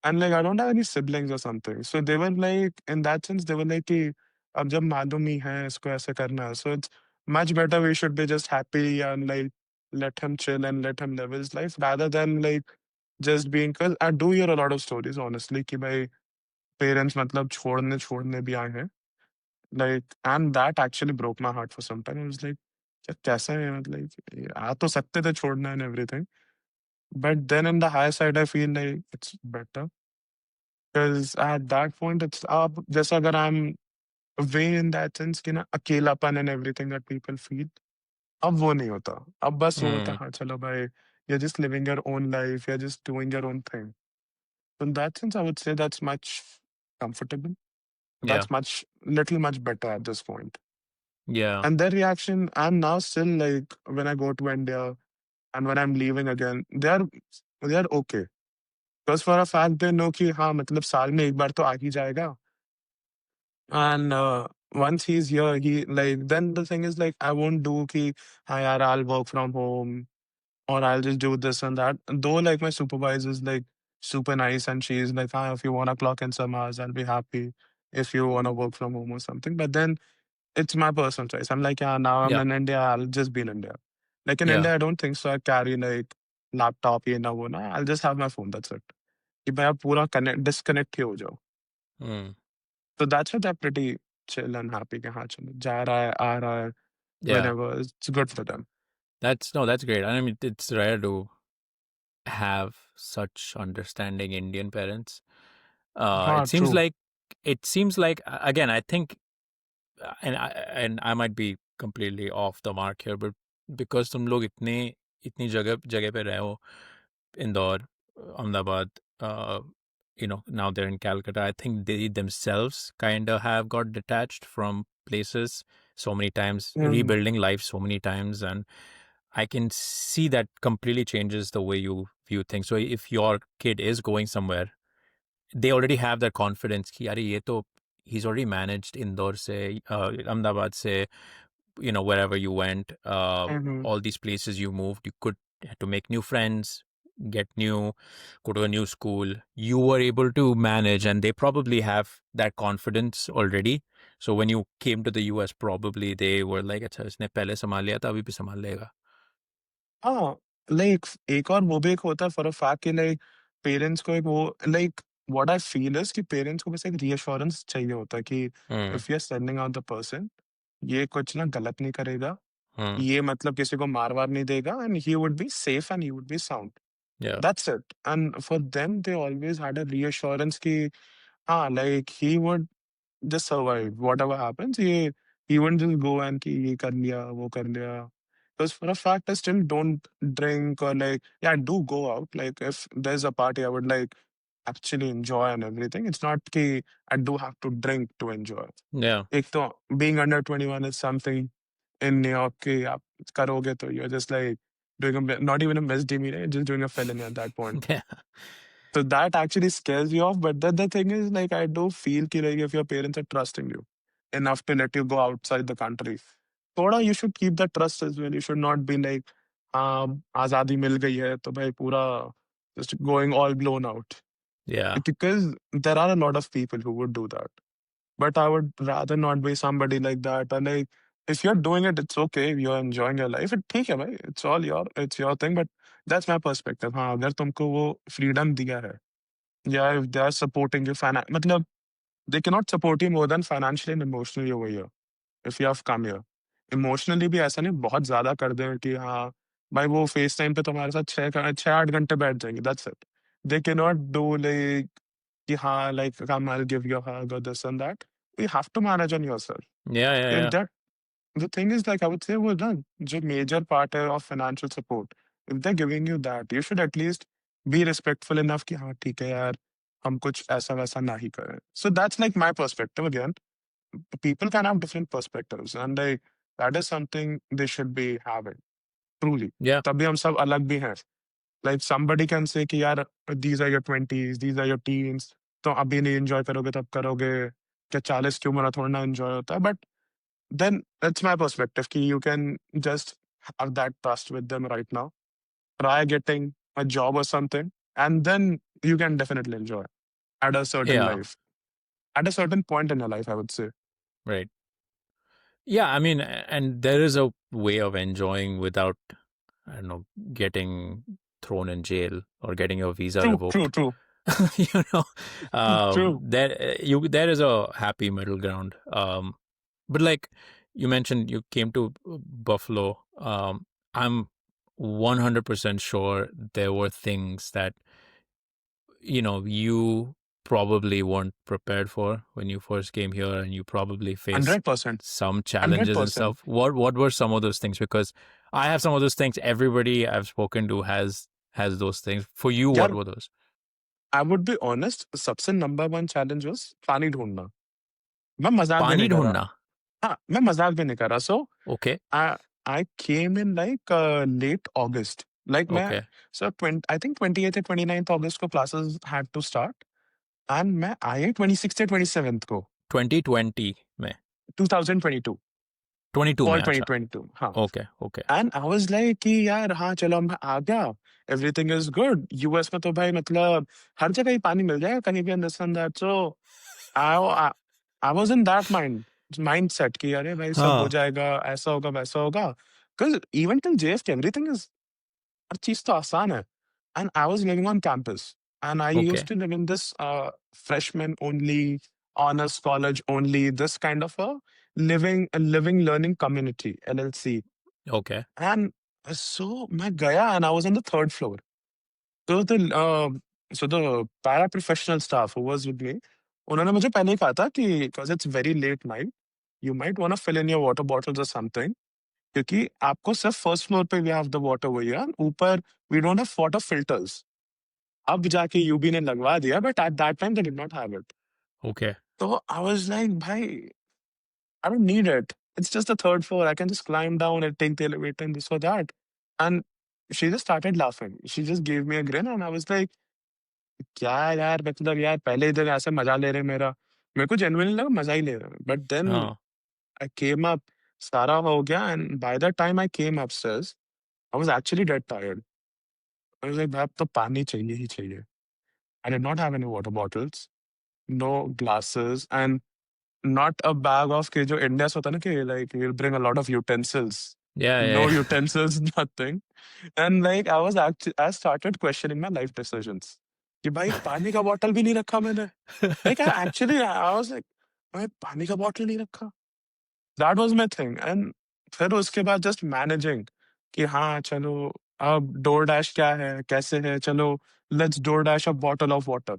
[SPEAKER 3] And like I don't have any siblings और something, so they were like in that sense they were like कि अब जब मालूम ही है इसको ऐसे करना है, so it's much better we should be just happy and like let him chill and let him live his life rather than like just being, because I do hear a lot of stories honestly कि भाई parents मतलब छोड़ने छोड़ने भी आए हैं. Like, and that actually broke my heart for some time. I was like, "क्या कैसा है मतलब आ तो सकते थे छोड़ना and everything." But then in the higher side, I feel like it's better. Because at that point, it's अब जैसे अगर I'm way in that sense कि ना अकेलापन and everything that people feel, अब वो नहीं होता. अब बस वो होता है,
[SPEAKER 1] Mm,
[SPEAKER 3] हाँ चलो भाई, you're just living your own life, you're just doing your own thing. So in that sense, I would say that's much comfortable.
[SPEAKER 1] yeah,
[SPEAKER 3] That's much better at this point.
[SPEAKER 1] yeah.
[SPEAKER 3] And their reaction, I'm now still like when I go to India and when I'm leaving again, they're okay. Because for a fact they know कि हाँ मतलब साल में एक बार तो आ ही जाएगा. And once he's here, he like then the thing is like I won't do ki hi yaar, I'll work from home or I'll just do this and that. Though like my supervisor is like super nice and she's like, ah, if you wanna clock in some hours, I'll be happy if you wanna work from home or something. But then it's my personal choice. I'm like, yeah, now I'm
[SPEAKER 1] Yeah,
[SPEAKER 3] in India, I'll just be in India. Like in
[SPEAKER 1] yeah.
[SPEAKER 3] India, I don't think so. I carry like laptop, ये ना वो ना. I'll just have my phone. That's it. कि मैं अब पूरा disconnect ही हो जाऊँ.
[SPEAKER 1] Mm,
[SPEAKER 3] So that's why they're pretty chill and happy कि हाँ चलो जा रहा है, आ रहा है,
[SPEAKER 1] yeah.
[SPEAKER 3] whenever. It's good for them.
[SPEAKER 1] That's no, that's great. I mean, it's rare to have such understanding Indian parents.
[SPEAKER 3] हाँ, true.
[SPEAKER 1] It seems like again, I think, and I might be completely off the mark here, but because तुम लोग इतनी जगह जगह पे रहे हो, Indore, Ahmedabad, uh, now they're in Calcutta. I think they themselves kind of have got detached from places so many times,
[SPEAKER 3] Mm,
[SPEAKER 1] rebuilding life so many times, and I can see that completely changes the way you view things. So if your kid is going somewhere, they already have that confidence कि अरे ये तो he's already managed Indore से Ahmedabad से wherever you went,
[SPEAKER 3] mhm.
[SPEAKER 1] all these places you moved, you could had to make new friends, go to a new school. You were able to manage, and they probably have that confidence already. So when you came to the US, probably they were like, अच्छा इसने पहले संभाल लिया था, अभी भी संभाल लेगा.
[SPEAKER 3] हाँ, लाइक एक और वो भी एक होता है फॉर अ फैक्ट कि लाइक पेरेंट्स को एक वो like what I feel is कि पेरेंट्स को बस एक रीअश्योरेंस चाहिए होता है कि
[SPEAKER 1] Hmm.
[SPEAKER 3] If you are sending out the person, ये कुछ ना गलत नहीं करेगा,
[SPEAKER 1] Hmm.
[SPEAKER 3] ये मतलब किसी को मार-वार नहीं देगा and he would be safe and he would be sound.
[SPEAKER 1] Yeah.
[SPEAKER 3] That's it. And for them, they always had a reassurance कि हाँ, like he would just survive whatever happens. He wouldn't just go and कि ये कर लिया, वो कर लिया. Because for a fact, I still don't drink or like yeah, I do go out. Like if there's a party, I would like actually enjoy and everything. It's not कि I do have to drink to enjoy.
[SPEAKER 1] Yeah.
[SPEAKER 3] एक तो being under 21 is something in New York कि आप करोगे तो you're just like doing not even a misdemeanor, you're just doing a felony at that point.
[SPEAKER 1] Yeah.
[SPEAKER 3] So that actually scares you off. But then the thing is, like, I do feel कि like if your parents are trusting you enough to let you go outside the country, थोड़ा you should keep that trust as well. You should not be like, आज़ादी मिल गई है तो भाई पूरा just going all blown out.
[SPEAKER 1] Yeah.
[SPEAKER 3] Because there are a lot of people who would do that. But I would rather not be somebody like that. And like, if you're doing it, it's okay. You're enjoying your life. It ठीक है भाई. It's your thing. But that's my perspective. हाँ, अगर तुमको वो freedom दिया है, yeah, if they are supporting you, मतलब they cannot support you more than financially and emotionally over here. If you have come here, emotionally भी ऐसा नहीं बहुत ज़्यादा कर दें कि हाँ, भाई वो फेस टाइम पे तुम्हारे साथ 6-8 घंटे बैठ जाएँगे, that's it. They can not do like कि हाँ, like come I will give you a hug और this and that. You have to manage on yourself.
[SPEAKER 1] Yeah. Yeah.
[SPEAKER 3] If
[SPEAKER 1] Yeah.
[SPEAKER 3] That the thing is like I would say वो ना जो major part है of financial support, if they are giving you that, you should at least be respectful enough कि हाँ, ठीक है यार, हम कुछ ऐसा-वैसा ना ही करें. So that's like my perspective again. People can have different perspectives and like that is something they should be having truly.
[SPEAKER 1] Yeah.
[SPEAKER 3] तभी हम सब अलग भी हैं. Like somebody can say कि यार these are your 20s, these are your teens, तो अभी नहीं enjoy करोगे तब करोगे, क्या 40 की उम्र में थोड़ा ना enjoy होता है. But then that's my perspective कि you can just have that trust with them right now. Try getting a job or something and then you can definitely enjoy at a certain
[SPEAKER 1] Yeah.
[SPEAKER 3] life. At a certain point in your life, I would say.
[SPEAKER 1] Right. Yeah, I mean, and there is a way of enjoying without, I don't know, getting thrown in jail or getting your visa
[SPEAKER 3] True, true,
[SPEAKER 1] revoked.
[SPEAKER 3] true.
[SPEAKER 1] you know,
[SPEAKER 3] True.
[SPEAKER 1] there is a happy middle ground. But like you mentioned, you came to Buffalo. I'm 100% sure there were things that you probably weren't prepared for when you first came here, and you probably faced
[SPEAKER 3] 100%.
[SPEAKER 1] some challenges and
[SPEAKER 3] 100%.
[SPEAKER 1] stuff. What were some of those things? Because I have some of those things. Everybody I've spoken to has those things. For you,
[SPEAKER 3] यार
[SPEAKER 1] what were those?
[SPEAKER 3] I would be honest, सबसे number one challenge was पानी ढूंढना. मैं मजाक भी
[SPEAKER 1] पानी
[SPEAKER 3] नहीं कर रहा.
[SPEAKER 1] ढूंढना.
[SPEAKER 3] हाँ, मैं मजाक भी नहीं कर रहा. सो
[SPEAKER 1] Okay.
[SPEAKER 3] I I came in like late August. Like मैं
[SPEAKER 1] Okay.
[SPEAKER 3] so 20, I think 28th or 29th August को classes had to start, and मैं आया 26th or 27th को
[SPEAKER 1] 2020 में.
[SPEAKER 3] 2022
[SPEAKER 1] 22 में.
[SPEAKER 3] fall
[SPEAKER 1] अच्छा.
[SPEAKER 3] 2022. हाँ.
[SPEAKER 1] Okay. Okay.
[SPEAKER 3] And I was like कि यार हाँ चलो मैं आ गया, एवरीथिंग इज गुड. यूएस में तो भाई मतलब हर जगह ही पानी मिल जाएगा, कहीं भी understand that. So I I was in that mind set कि अरे भाई सब हो
[SPEAKER 1] हाँ.
[SPEAKER 3] जाएगा, ऐसा होगा वैसा होगा. Because even till JFK everything is, हर चीज तो आसान है. And I was living on campus, and I used
[SPEAKER 1] Okay.
[SPEAKER 3] To live in this freshman only, honors college only, this kind of a living learning community, LLC.
[SPEAKER 1] Okay.
[SPEAKER 3] And so मैं गया, and I was on the third floor. So the paraprofessional staff who was with me, उन्होंने मुझे पहले ही कहा था कि because it's very late night, you might want to fill in your water bottles or something, क्योंकि आपको सिर्फ first floor पे we have the water over here, ऊपर we don't have water filters. अब जाके यूबी ने लगवा दिया, but at that time they did not have it.
[SPEAKER 1] Okay.
[SPEAKER 3] So I was like, भाई, I don't need it. It's just the third floor. I can just climb down and take the elevator and this or that. And she just started laughing. She just gave me a grin, and I was like, क्या यार, मतलब यार पहले ही दिन ऐसे मजा ले रहे हैं मेरा. मेरे को जेन्युइनली लगा मजा ही ले रहे हैं. बट देन
[SPEAKER 1] हाँ.
[SPEAKER 3] आई केम अप, सारा हो गया, and by the time I came upstairs I was actually dead tired. I was like भाई अब तो पानी चाहिए ही चाहिए. I did not have any water bottles, no glasses, and not a bag of कि जो इंडिया से होता है ना कि like you'll bring a lot of utensils.
[SPEAKER 1] Yeah.
[SPEAKER 3] No
[SPEAKER 1] Yeah.
[SPEAKER 3] utensils, nothing. And like I started questioning my life decisions. कि भाई पानी का बॉटल भी नहीं रखा मैंने. Like I was like, भाई पानी का बॉटल नहीं रखा. That was my thing. And फिर उसके बाद just managing कि हाँ चलो अब DoorDash क्या है, कैसे है, चलो let's DoorDash a bottle of water.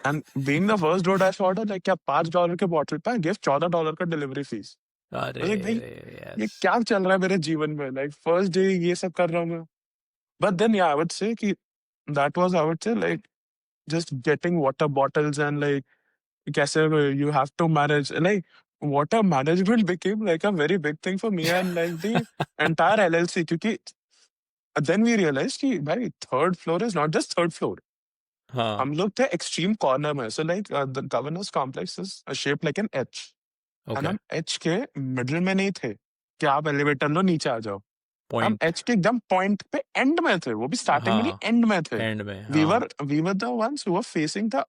[SPEAKER 3] And being the first DoorDash order, like क्या $5 के बॉटल पे गिव $14 का डिलीवरी फीस.
[SPEAKER 1] अरे
[SPEAKER 3] लाइक भाई ये
[SPEAKER 1] yes.
[SPEAKER 3] क्या चल रहा है मेरे जीवन में, लाइक फर्स्ट डे ये सब कर रहा हूँ मैं. बट देन या आई वुड से कि that was, I would say like just getting water bottles, and like कैसे you have to manage, like water management became like a very big thing for me and like the entire LLC. क्योंकि then we realise कि भाई third floor is not just third floor.
[SPEAKER 1] हाँ.
[SPEAKER 3] हम लोग थे extreme corner में. So like the governors complex is shaped like an H, and
[SPEAKER 1] Okay.
[SPEAKER 3] हम H के मिडिल में नहीं थे कि आप एलिवेटर लो नीचे आ जाओ. हम
[SPEAKER 1] Point.
[SPEAKER 3] एच के एकदम पॉइंट पे एंड में थे, वो भी स्टार्टिंग में नहीं,
[SPEAKER 1] हाँ.
[SPEAKER 3] एंड में थे.
[SPEAKER 1] End में.
[SPEAKER 3] वी
[SPEAKER 1] हाँ.
[SPEAKER 3] Were we were the ones who were facing the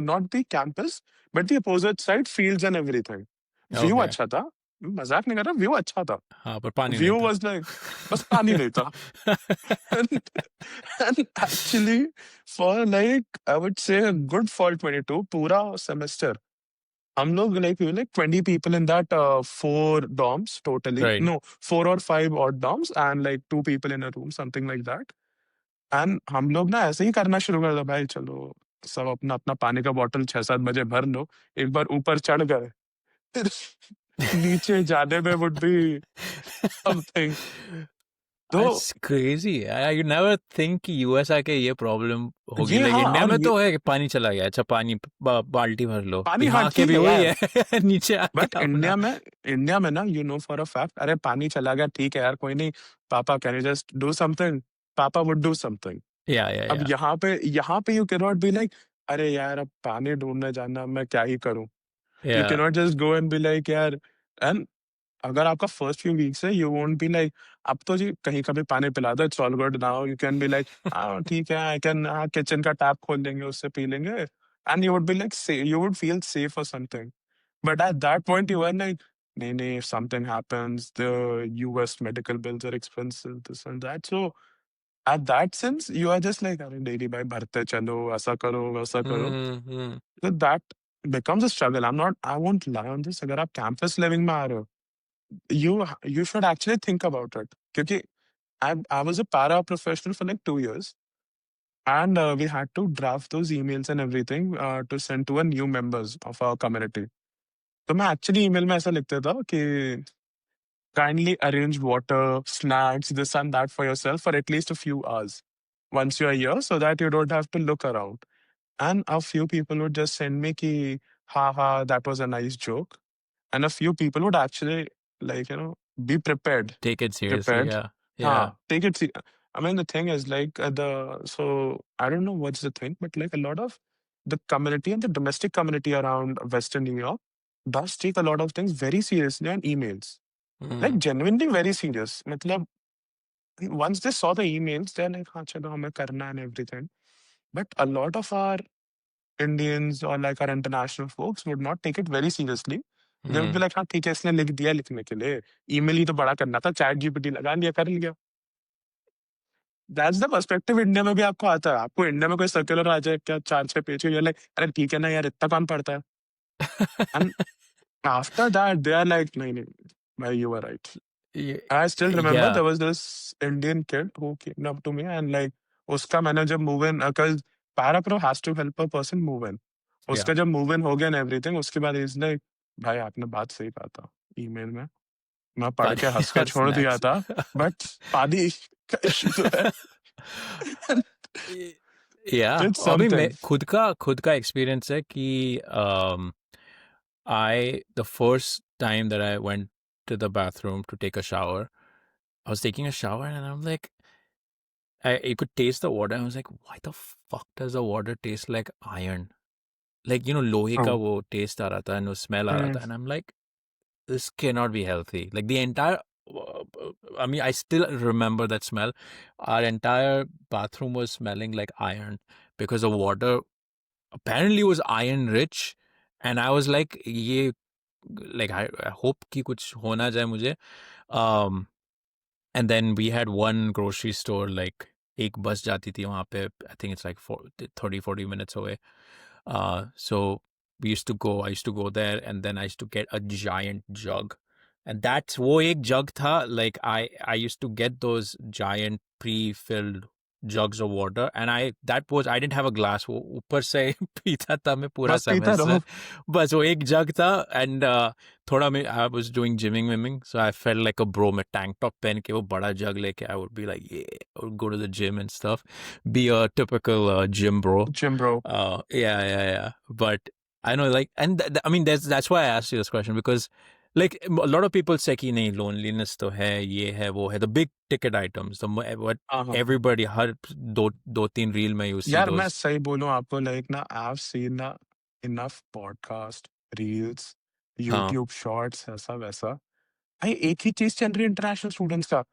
[SPEAKER 3] not the campus but the opposite side, fields and everything. View
[SPEAKER 1] Okay.
[SPEAKER 3] अच्छा था, मजाक नहीं कर रहा, व्यू अच्छा था.
[SPEAKER 1] हाँ, पर पानी नहीं
[SPEAKER 3] व्यू
[SPEAKER 1] था.
[SPEAKER 3] वाज लाइक बस पानी नहीं था. and, and actually for like I would say a good fall 22 पूरा semester हम लोग like 20 people in that 4 dorms totally,
[SPEAKER 1] Right.
[SPEAKER 3] no, 4 or 5 odd dorms, and like 2 people in a room, something like that. And हम लोग ना ऐसे ही करना शुरू कर दिया, भाई चलो सब अपना अपना पानी का बॉटल 6-7 बजे भर लो. एक बार ऊपर चढ़ गए, फिर नीचे जाने में would be something. तो
[SPEAKER 1] That's crazy. I could never think कि US आके ये प्रॉब्लम होगी.
[SPEAKER 3] ये
[SPEAKER 1] लाइक
[SPEAKER 3] हाँ,
[SPEAKER 1] इंडिया
[SPEAKER 3] और
[SPEAKER 1] में
[SPEAKER 3] ये
[SPEAKER 1] तो है कि पानी चला गया, अच्छा पानी बाल्टी भर लो.
[SPEAKER 3] पानी
[SPEAKER 1] यहाँ
[SPEAKER 3] हाँ
[SPEAKER 1] के
[SPEAKER 3] ठीक
[SPEAKER 1] भी
[SPEAKER 3] है
[SPEAKER 1] वही
[SPEAKER 3] यार.
[SPEAKER 1] है. नीचे आके
[SPEAKER 3] बट
[SPEAKER 1] अपना.
[SPEAKER 3] इंडिया में ना you know for a fact, अरे पानी चला गया ठीक है यार, कोई नहीं, पापा can you just do something, पापा would do something.
[SPEAKER 1] Yeah. Yeah.
[SPEAKER 3] अब
[SPEAKER 1] Yeah.
[SPEAKER 3] यहाँ पे you can not be like अरे यार अब पानी ढूंढने जाना, मैं क्या ही करूं. You can
[SPEAKER 1] Yeah.
[SPEAKER 3] Not just go and be like यार. एंड अगर आपका फर्स्ट फ्यू वीक्स है, यू वोंट बी लाइक अब तो जी कहीं का भी पानी पिला दो, it's all good. Now you can be like हाँ ठीक है, आई कैन किचन का टैप खोल देंगे, उससे पी लेंगे, and you would be like you would feel safe और something. But at that point, you were like, nee, if something happens, the US medical bills are expensive, this and that. So at that sense, you are just like, अरे daily भाई भरते चलो, ऐसा करो, वैसा करो.
[SPEAKER 1] Mm-hmm.
[SPEAKER 3] So that becomes a struggle. I won't lie on this. अगर आप campus living में आ रहे हो, you should actually think about it. क्योंकि I was a para professional for like 2 years. And we had to draft those emails and everything to send to a new members of our community. तो मैं actually email में ऐसा लिखता था कि kindly arrange water, snacks, this and that for yourself for at least a few hours once you're here so that you don't have to look around. And a few people would just send me ki, ha, that was a nice joke. And a few people would actually, like, be prepared.
[SPEAKER 1] Take it seriously.
[SPEAKER 3] Prepared.
[SPEAKER 1] Yeah. Yeah.
[SPEAKER 3] Take it. I mean, the thing is, like, so I don't know what's the thing, but like a lot of the community and the domestic community around Western New York does take a lot of things very seriously on emails. Like, genuinely very serious. Matlab, once they saw the emails, they're like, हाँ चलो हमें करना and everything. But a lot of our Indians or like our international folks would not take it very seriously. They would be like, हाँ ठीक है इसने लिख दिया लिखने के लिए ईमेल ही तो बड़ा करना था चैट जीपीटी लगा लिया कर लिया. That's the perspective इंडिया में भी आपको आता है. आपको इंडिया में कोई सर्कुलर आ जाए क्या 4-6 पेज के, you're like, अरे ठीक है ना यार इतना कौन पढ़ता है. And after that they are like, नहीं नहीं भाई you were right.
[SPEAKER 1] Yeah.
[SPEAKER 3] I still remember
[SPEAKER 1] Yeah.
[SPEAKER 3] there was this Indian kid who came up to me and like उसका मैंने जब move in because Parapro has to help a person move in. उसका
[SPEAKER 1] Yeah.
[SPEAKER 3] जब move in हो गया and everything उसके बाद he's like भाई आपने बात सही कहा था email में मैं पढ़ के हंस के छोड़ दिया था but पानी का issue तो है.
[SPEAKER 1] Yeah.
[SPEAKER 3] It's
[SPEAKER 1] I mean,
[SPEAKER 3] something.
[SPEAKER 1] खुद का experience है कि the first time that I went to the bathroom to take a shower, I was taking a shower and I'm like, you could taste the water. I was like, why the fuck does the water taste like iron? Like, लोहे का
[SPEAKER 3] Oh.
[SPEAKER 1] वो taste आ रहा था and वो smell आ रहा था. And I'm like, this cannot be healthy. Like the entire, I mean, I still remember that smell. Our entire bathroom was smelling like iron because the water apparently was iron rich. And I was like, I hope कि कुछ होना जाए मुझे. And then we had one grocery store, like एक बस जाती थी वहाँ पे. I think it's like 30-40 minutes away. So I used to go there and then I used to get a giant jug. And that's वो एक jug था. Like I used to get those giant pre-filled jugs of water and I didn't have a glass. वो ऊपर से पीता था मैं पूरा
[SPEAKER 3] बस पीता
[SPEAKER 1] semester.
[SPEAKER 3] रहो.
[SPEAKER 1] बस वो एक jug था and थोड़ा मैं I was doing gymming, so I felt like a bro. मैं tank top पहन के वो बड़ा jug लेके I would be like, yeah, I would go to the gym and stuff, be a typical gym bro.
[SPEAKER 3] Gym bro.
[SPEAKER 1] Yeah. But I know, like, and I mean, that's why I asked you this question because, like, a lot of people say कि नहीं loneliness तो है, ये है, वो है, the big ticket items, what everybody हर दो तीन reel में you see
[SPEAKER 3] यार
[SPEAKER 1] those.
[SPEAKER 3] मैं सही बोलूं आपको like ना I've seen ना enough podcast, reels, YouTube shorts ऐसा वैसा. भाई एक ही चीज चल रही है इंटरनेशनल स्टूडेंट्स का,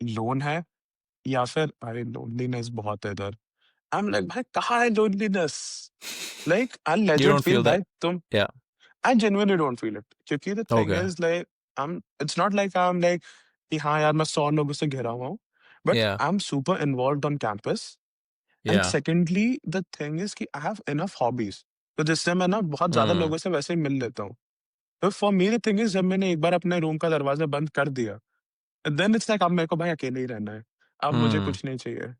[SPEAKER 3] लोन है या फिर भाई लोनलीनेस बहुत है इधर. I'm like भाई कहाँ है loneliness? Like I
[SPEAKER 1] You
[SPEAKER 3] legit
[SPEAKER 1] don't
[SPEAKER 3] feel
[SPEAKER 1] feel that?
[SPEAKER 3] भाई तुम.
[SPEAKER 1] Yeah.
[SPEAKER 3] I genuinely don't feel it. क्योंकि the thing
[SPEAKER 1] Okay.
[SPEAKER 3] is like it's not like I'm like कि हाँ यार मैं 100 लोगों से घिरा हुआ हूँ. But
[SPEAKER 1] Yeah.
[SPEAKER 3] I'm super involved on campus. And
[SPEAKER 1] Yeah.
[SPEAKER 3] secondly, the thing is कि I have enough hobbies. तो जिससे मैं ना बहुत ज्यादा लोगों से वैसे ही मिल लेता हूँ. तो for me the thing is जब मैंने एक बार अपने रूम का दरवाजा बंद कर दिया, then it's like अब मेरे को भाई अकेले ही रहना है. अब मुझे कुछ नहीं चाहिए.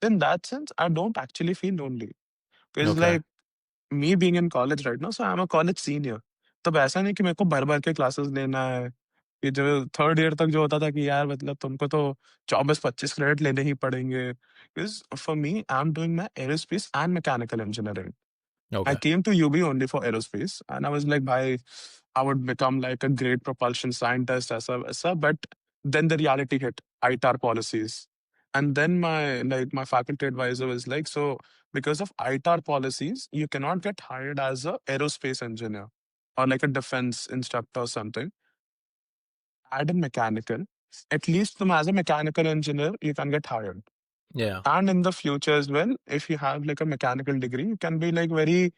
[SPEAKER 3] In that sense, I don't actually feel lonely. Because
[SPEAKER 1] Okay.
[SPEAKER 3] like me being in college right now, so I'm a college senior. तब ऐसा नहीं कि मेरे को भर-भर के क्लासेस लेना है. कि जो थर्ड ईयर तक जो होता था कि यार मतलब तुमको तो 24-25 क्रेडिट लेने ही पड़ेंगे. Because for me, I'm doing my aerospace and mechanical engineering. I
[SPEAKER 1] Okay.
[SPEAKER 3] came to UB only for aerospace, and I was like, bhai, I would become like a great propulsion scientist, aisa. But then the reality hit, ITAR policies. And then my faculty advisor was like, so because of ITAR policies, you cannot get hired as a aerospace engineer or like a defense instructor or something. Add in mechanical. At least as a mechanical engineer, you can get hired.
[SPEAKER 1] Yeah.
[SPEAKER 3] And in the future as well, if you have like a mechanical degree, you can be like very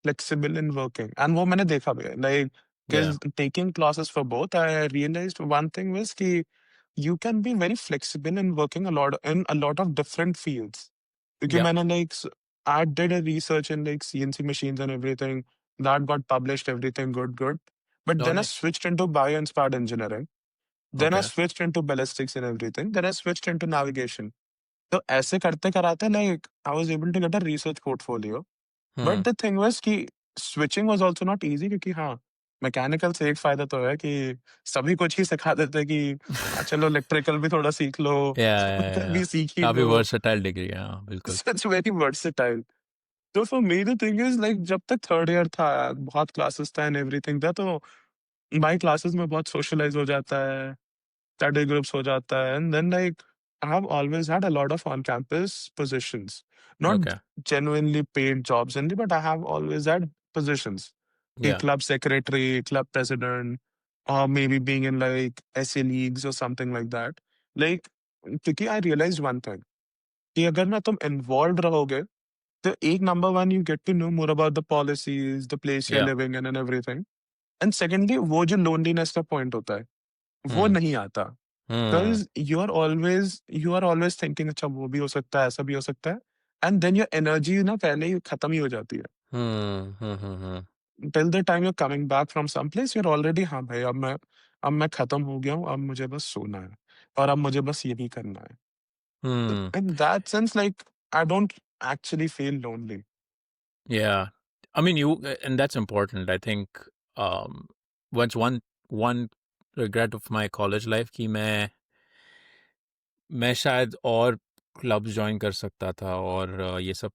[SPEAKER 3] flexible in working. And वो मैंने देखा भी है. Like, because taking classes for both, I realized one thing was कि you can be very flexible in working in a lot of different fields. Because
[SPEAKER 1] Yeah.
[SPEAKER 3] मैंने like I did a research in like CNC machines and everything that got published, everything good. But
[SPEAKER 1] Oh,
[SPEAKER 3] then I
[SPEAKER 1] nice.
[SPEAKER 3] switched into bio-inspired engineering. Then I
[SPEAKER 1] Okay.
[SPEAKER 3] switched into ballistics and everything. Then I switched into navigation. तो ऐसे करते कराते like I was able to get a research portfolio. But
[SPEAKER 1] Hmm.
[SPEAKER 3] The thing was कि switching was also not easy, क्योंकि हाँ, mechanical से एक फायदा तो है कि सभी कुछ ही सिखा देते हैं कि चलो इलेक्ट्रिकल भी थोड़ा सीख लो,
[SPEAKER 1] Yeah, yeah,
[SPEAKER 3] मैकेनिकल
[SPEAKER 1] yeah.
[SPEAKER 3] भी सीख ही
[SPEAKER 1] काफी
[SPEAKER 3] लो।
[SPEAKER 1] versatile degree, हाँ, बिल्कुल.
[SPEAKER 3] सच वेरी वर्सेटाइल। तो for me the thing is like जब तक थर्ड ईयर था, बहुत क्लासेस था एंड एवरीथिंग था, तो भाई क्लासेस में बहुत सोशलाइज हो जाता है, study groups हो जाता है, and then like I have always had a lot of on-campus positions, not
[SPEAKER 1] Okay.
[SPEAKER 3] genuinely paid jobs only, but I have always had positions, a
[SPEAKER 1] Yeah.
[SPEAKER 3] club secretary, club president, or maybe being in like SA leagues or something like that. Like, क्योंकि I realized one thing कि अगर ना तुम involved रहोगे, तो एक number one you get to know more about the policies, the place you're
[SPEAKER 1] Yeah.
[SPEAKER 3] living in and everything, and secondly वो जो loneliness का point होता है, वो
[SPEAKER 1] Hmm.
[SPEAKER 3] नहीं आता।
[SPEAKER 1] Hmm.
[SPEAKER 3] Because you are always thinking अच्छा वो भी हो सकता है, ऐसा भी हो सकता है, एंड देन योर एनर्जी ना पहले ही खत्म ही हो जाती है।
[SPEAKER 1] Hmm. Hmm. Hmm.
[SPEAKER 3] Till the time you are coming back from some place you are already हाँ भाई अब मैं खत्म हो गया हूँ, अब मुझे बस सोना है और अब मुझे बस यही करना है।
[SPEAKER 1] Hmm.
[SPEAKER 3] In that sense like I don't actually feel lonely.
[SPEAKER 1] Yeah. I mean, and that's important. I think um, once one regret of my college life कि मैं शायद और क्लब ज्वाइन कर सकता था और ये सब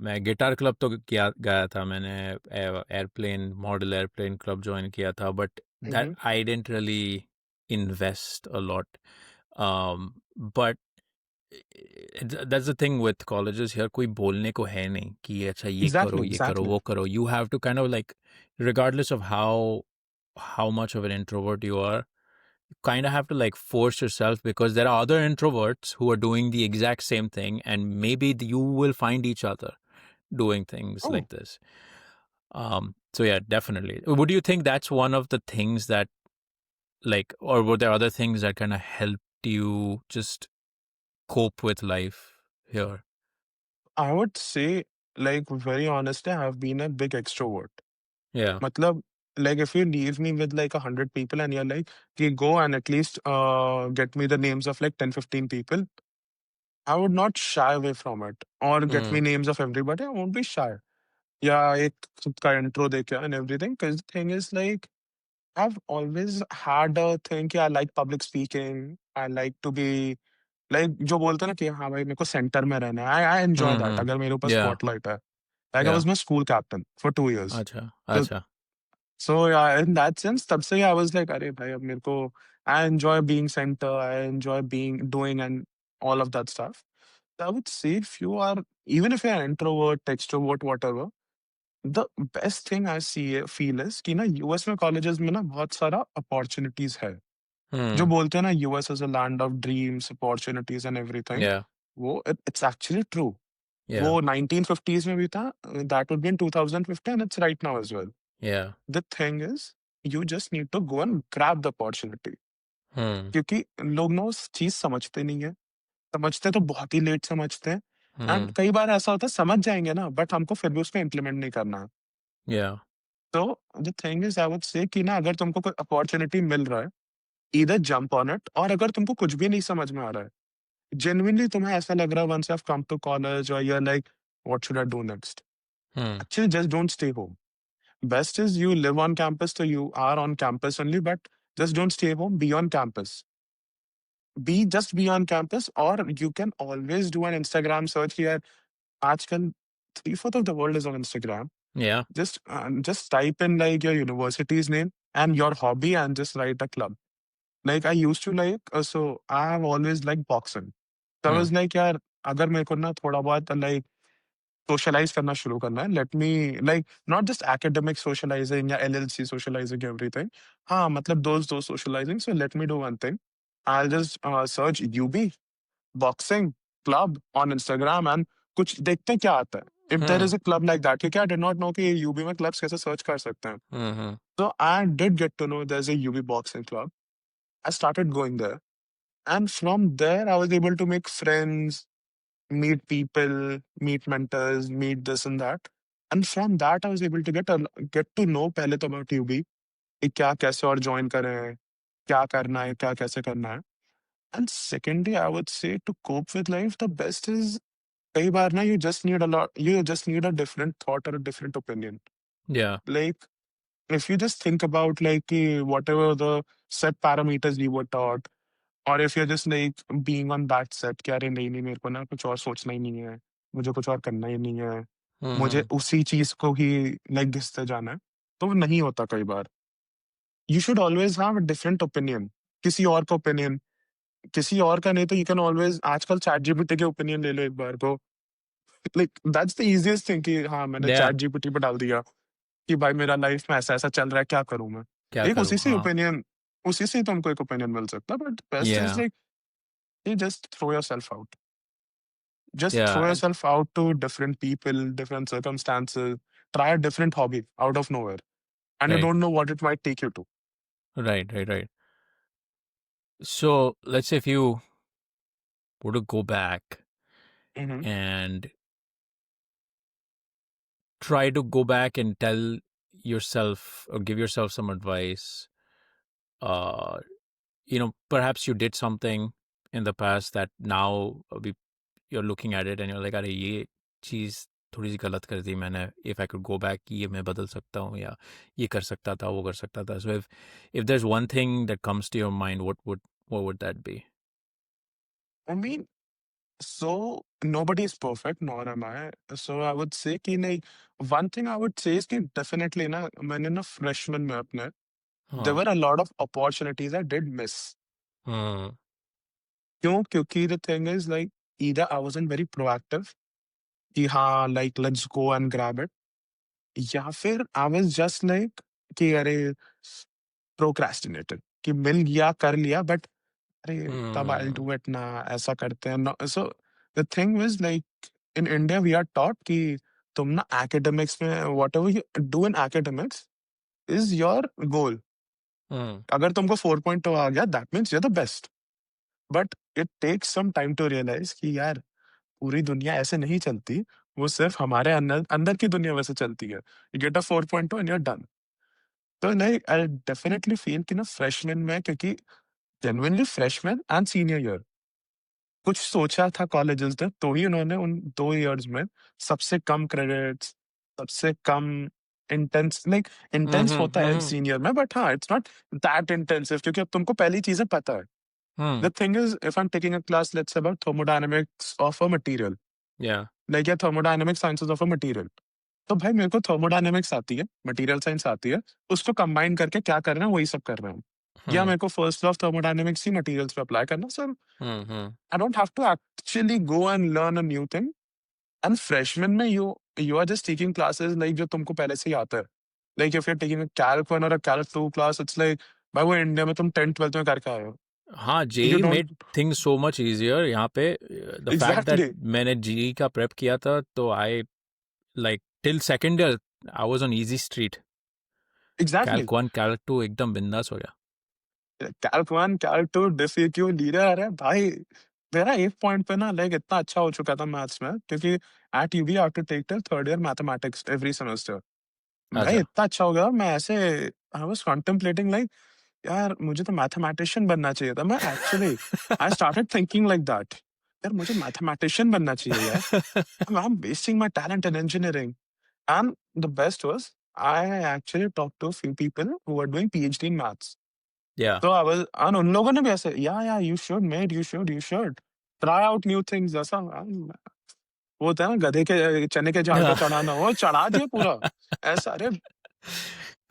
[SPEAKER 1] मैं गिटार क्लब तो किया गया था मैंने airplane model airplane club join किया था बट
[SPEAKER 3] हुँ,
[SPEAKER 1] दैट
[SPEAKER 3] हुँ।
[SPEAKER 1] I didn't really invest a lot but that's the thing with colleges here कोई बोलने को है नहीं कि अच्छा
[SPEAKER 3] एग्ज़ैक्टली,
[SPEAKER 1] ये करो
[SPEAKER 3] एग्ज़ैक्टली।
[SPEAKER 1] वो करो you have to kind of like regardless of how much of an introvert you are kind of have to like force yourself because there are other introverts who are doing the exact same thing and maybe you will find each other doing things
[SPEAKER 3] oh!
[SPEAKER 1] like this. So yeah, definitely, would you think that's one of the things that like or were there other things that kind of helped you just cope with life here?
[SPEAKER 3] I would say like very honestly I have been a big extrovert.
[SPEAKER 1] Yeah.
[SPEAKER 3] Matlab, like if you leave me with like 100 people and you're like, okay, go and at least get me the names of like 10, 15 people, I would not shy away from it. Or get me
[SPEAKER 1] Mm,
[SPEAKER 3] names of everybody, I won't be shy. Yeah, एक खुद का intro देके and everything. Because the thing is like, I've always had a thing कि I like public speaking. I like to be like जो बोलते हैं ना कि हाँ भाई मेरे को सेंटर में रहना है. I enjoy that.
[SPEAKER 1] mm-hmm.
[SPEAKER 3] अगर मेरे ऊपर
[SPEAKER 1] Yeah.
[SPEAKER 3] spotlight है. Like I
[SPEAKER 1] Yeah.
[SPEAKER 3] was my school captain for 2 years.
[SPEAKER 1] Acha.
[SPEAKER 3] So
[SPEAKER 1] Acha.
[SPEAKER 3] So yeah, in that sense, तब से ही I was like, अरे भाई अब मेरे को I enjoy being center, I enjoy being doing and all of that stuff. So I would say if you are even if you're an introvert, extrovert, whatever, the best thing I see feel is कि ना US में colleges में ना बहुत सारा opportunities है। जो
[SPEAKER 1] Hmm.
[SPEAKER 3] बोलते हैं ना US is a land of dreams, opportunities and everything,
[SPEAKER 1] Yeah.
[SPEAKER 3] वो it's actually true।
[SPEAKER 1] Yeah.
[SPEAKER 3] वो 1950s में भी था, that would be in 2050 and it's right now as well।
[SPEAKER 1] Yeah.
[SPEAKER 3] The thing is, you just need to go and grab the opportunity।
[SPEAKER 1] Hmm.
[SPEAKER 3] क्योंकि लोग ना उस चीज़ समझते नहीं है, समझते तो बहुत ही लेट समझते हैं एंड
[SPEAKER 1] Hmm.
[SPEAKER 3] कई बार ऐसा होता है समझ जाएँगे ना बट हमको फिर भी उसको इम्प्लीमेंट नहीं करना है।
[SPEAKER 1] Yeah.
[SPEAKER 3] तो the thing is I would say कि ना अगर तुमको कोई अपॉर्च्युनिटी मिल रहा है, ईदर जंप ऑन इट और अगर तुमको कुछ भी नहीं समझ में आ रहा है, जेनुइनली तुम्हें ऐसा लग रहा है once you have come to college और you are like what should I do next?
[SPEAKER 1] Hmm.
[SPEAKER 3] Actually just don't stay home. Best is you live on campus, so you are on campus only, but just don't stay home, be on campus. Be on campus, or you can always do an Instagram search here. Aajkal, three-fourth of the world is on Instagram.
[SPEAKER 1] Yeah.
[SPEAKER 3] Just type in like your university's name and your hobby and just write a club. Like I used to like, so I have always liked boxing. So I
[SPEAKER 1] Hmm.
[SPEAKER 3] was like, यार अगर मेरे को ना थोड़ा बहुत like socialise करना शुरू करना है, let me like not just academic socialising या एलएलसी सोशलाइजिंग एवरीथिंग। हाँ, मतलब दोस्त socialising, so let me do one thing, I will just search UB boxing club on Instagram and कुछ देखते हैं क्या आता है। If there
[SPEAKER 1] Hmm.
[SPEAKER 3] Is a club like that, क्योंकि आई डिड नॉट नो कि यूबी में क्लब्स कैसे सर्च कर सकते हैं।
[SPEAKER 1] Hmm.
[SPEAKER 3] So I did get to know there's a UB boxing club. I started going there, and from there I was able to make friends, meet people, meet mentors, meet this and that. And from that, I was able to get to know पहले तो about UB कि क्या कैसे और join करें, क्या करना है, क्या कैसे करना है. And secondly, I would say to cope with life, the best is कई बार ना you just need a different thought or a different opinion.
[SPEAKER 1] Yeah.
[SPEAKER 3] Like if you just think about like whatever the set parameters you were taught, or if you're just like being on that set कि अरे नहीं नहीं मेरे को ना कुछ और सोचना ही नहीं है, मुझे कुछ और करना ही नहीं है, मुझे
[SPEAKER 1] Mm-hmm.
[SPEAKER 3] उसी चीज को ही लाइक घिसते जाना है, तो वो नहीं होता कई बार. You should always have a different opinion. किसी और का ओपिनियन, किसी और का नहीं तो यू कैन ऑलवेज आजकल चैट जीपीटी के ओपिनियन ले लो एक बार तो. Like that's the easiest thing कि हाँ मैंने
[SPEAKER 1] Yeah.
[SPEAKER 3] चैट जीपीटी पे डाल दिया कि भाई मेरा लाइफ में ऐसा ऐसा चल रहा है क्या करूं मैं.
[SPEAKER 1] क्या
[SPEAKER 3] एक
[SPEAKER 1] करूँ?
[SPEAKER 3] उसी से
[SPEAKER 1] हाँ.
[SPEAKER 3] ओपिनियन, उसी से ही तुमको एक ओपिनियन मिल सकता है. But best is
[SPEAKER 1] Yeah.
[SPEAKER 3] Like you just throw yourself out. Just throw
[SPEAKER 1] Yeah.
[SPEAKER 3] yourself out to different people, different circumstances. Try a different hobby out of nowhere, and you
[SPEAKER 1] Right.
[SPEAKER 3] don't know what it might take you to.
[SPEAKER 1] Right. So let's say if you were to go back
[SPEAKER 3] Mm-hmm.
[SPEAKER 1] and try to go back and tell yourself or give yourself some advice, uh, perhaps you did something in the past that now you're looking at it and you're like, अरे ये चीज़ थोड़ी सी गलत कर दी मैंने. If I could go back, ये मैं बदल सकता हूँ या ये कर सकता था, वो कर सकता था. So if there's one thing that comes to your mind, what would that be?
[SPEAKER 3] I mean, so nobody is perfect, nor am I. So I would say कि नहीं, one thing I would say is कि definitely ना मैंने ना freshman में अपने there
[SPEAKER 1] हाँ.
[SPEAKER 3] were a lot of opportunities I did miss.
[SPEAKER 1] हाँ.
[SPEAKER 3] क्यों? क्योंकि the thing is like either I wasn't very proactive कि हाँ like let's go and grab it, या फिर I was just like कि अरे procrastinated कि मिल गया कर लिया बट अरे तब I'll
[SPEAKER 1] Hmm.
[SPEAKER 3] do it ना, ऐसा करते हैं ना. So the thing was like in India we are taught कि तुम ना academics में whatever you do in academics is your goal.
[SPEAKER 1] Hmm.
[SPEAKER 3] अगर तुमको 4.2 आ गया that means you're the best. But it takes some time to realize कि यार पूरी दुनिया ऐसे नहीं चलती, वो सिर्फ हमारे अंदर अंदर की दुनिया वैसे चलती है. You get a 4.2 and you're done. तो नहीं आई डेफिनेटली फील कि ना फ्रेशमैन में क्योंकि genuinely freshman and senior year कुछ सोचा था कॉलेजेस ने तो ही उन्होंने उन 2 इयर्स में सबसे कम क्रेडिट्स, सबसे कम लाइक इंटेंस
[SPEAKER 1] Mm-hmm.
[SPEAKER 3] होता है
[SPEAKER 1] Mm-hmm.
[SPEAKER 3] सीनियर में बट हाँ, इट्स नॉट दैट इंटेंसिव क्योंकि अब तुमको पहली चीज़ें पता है.
[SPEAKER 1] Hmm.
[SPEAKER 3] The thing is if I am taking a class let's say about thermodynamics of a material,
[SPEAKER 1] Yeah.
[SPEAKER 3] Like या thermodynamic sciences of a material, तो भाई मेरे को थर्मोडायनामिक्स आती है, मटीरियल साइंस आती है, उसको कंबाइन करके क्या करना है वही सब कर रहे हैं. या
[SPEAKER 1] Hmm.
[SPEAKER 3] मेरे को first law of thermodynamics he materials पे अप्लाई करना. Sir
[SPEAKER 1] Mm-hmm.
[SPEAKER 3] I don't have to actually go and learn a new thing. And freshman में you are just taking classes like जो तुमको पहले से ही आता है. Like if you're taking a Calc 1 or a Calc 2 class, it's like भाई वो India में तुम 10th 12th में करके आए हो.
[SPEAKER 1] हाँ,
[SPEAKER 3] You
[SPEAKER 1] JEE
[SPEAKER 3] don't
[SPEAKER 1] made things so much easier. यहाँ पे the fact that
[SPEAKER 3] exactly
[SPEAKER 1] मैंने JEE का prep किया था तो I like till second year I was on easy street.
[SPEAKER 3] exactly.
[SPEAKER 1] Calc 1, Calc 2 एकदम बिंदास हो गया.
[SPEAKER 3] Calc 1, Calc 2, Diff EQ, leader अरे भाई मेरा एक पॉइंट पे ना लाइक इतना अच्छा हो चुका था मैथ्स में क्योंकि at UB I have to take till third year mathematics every semester. भाई
[SPEAKER 1] अच्छा.
[SPEAKER 3] इतना अच्छा हो गया मैं ऐसे आई वाज कॉन्टेम्पलेटिंग लाइक यार मुझे तो मैथमेटिशियन बनना चाहिए था. मैं actually I started thinking like that यार मुझे मैथमेटिशियन बनना चाहिए यार. I am wasting my talent in engineering. And the best was I actually talk to few people who are doing PhD in maths.
[SPEAKER 1] Yeah.
[SPEAKER 3] तो I was and उन लोगों ने भी ऐसे या you should met you should try out new things ऐसा. वो होता है ना गधे के चने के झाड़ पे चढ़ाना, वो चढ़ा दिया पूरा ऐसा. अरे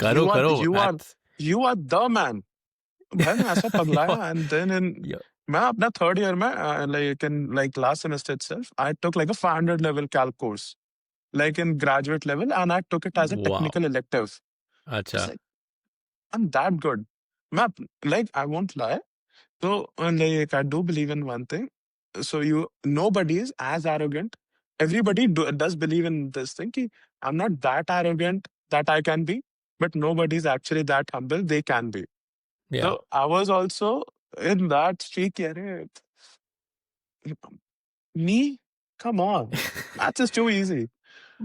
[SPEAKER 1] करो
[SPEAKER 3] यू आर
[SPEAKER 1] करो
[SPEAKER 3] you are
[SPEAKER 1] math.
[SPEAKER 3] You are the man. भाई मैं ऐसा पगलाया एंड देन इन
[SPEAKER 1] Yeah.
[SPEAKER 3] मैं अपना थर्ड ईयर में like in like last semester itself I took like a 500 level calc course like in graduate level and I took it as a
[SPEAKER 1] Wow.
[SPEAKER 3] Technical elective.
[SPEAKER 1] अच्छा.
[SPEAKER 3] It's like I am that good. मैं like I won't lie. So, like, I do believe in one thing. So, nobody is as arrogant. Everybody does believe in this thing. Ki, I'm not that arrogant that I can be, but nobody is actually that humble. They can be.
[SPEAKER 1] Yeah.
[SPEAKER 3] So, I was also in that streak. Yare, me? Come on. Maths is too easy.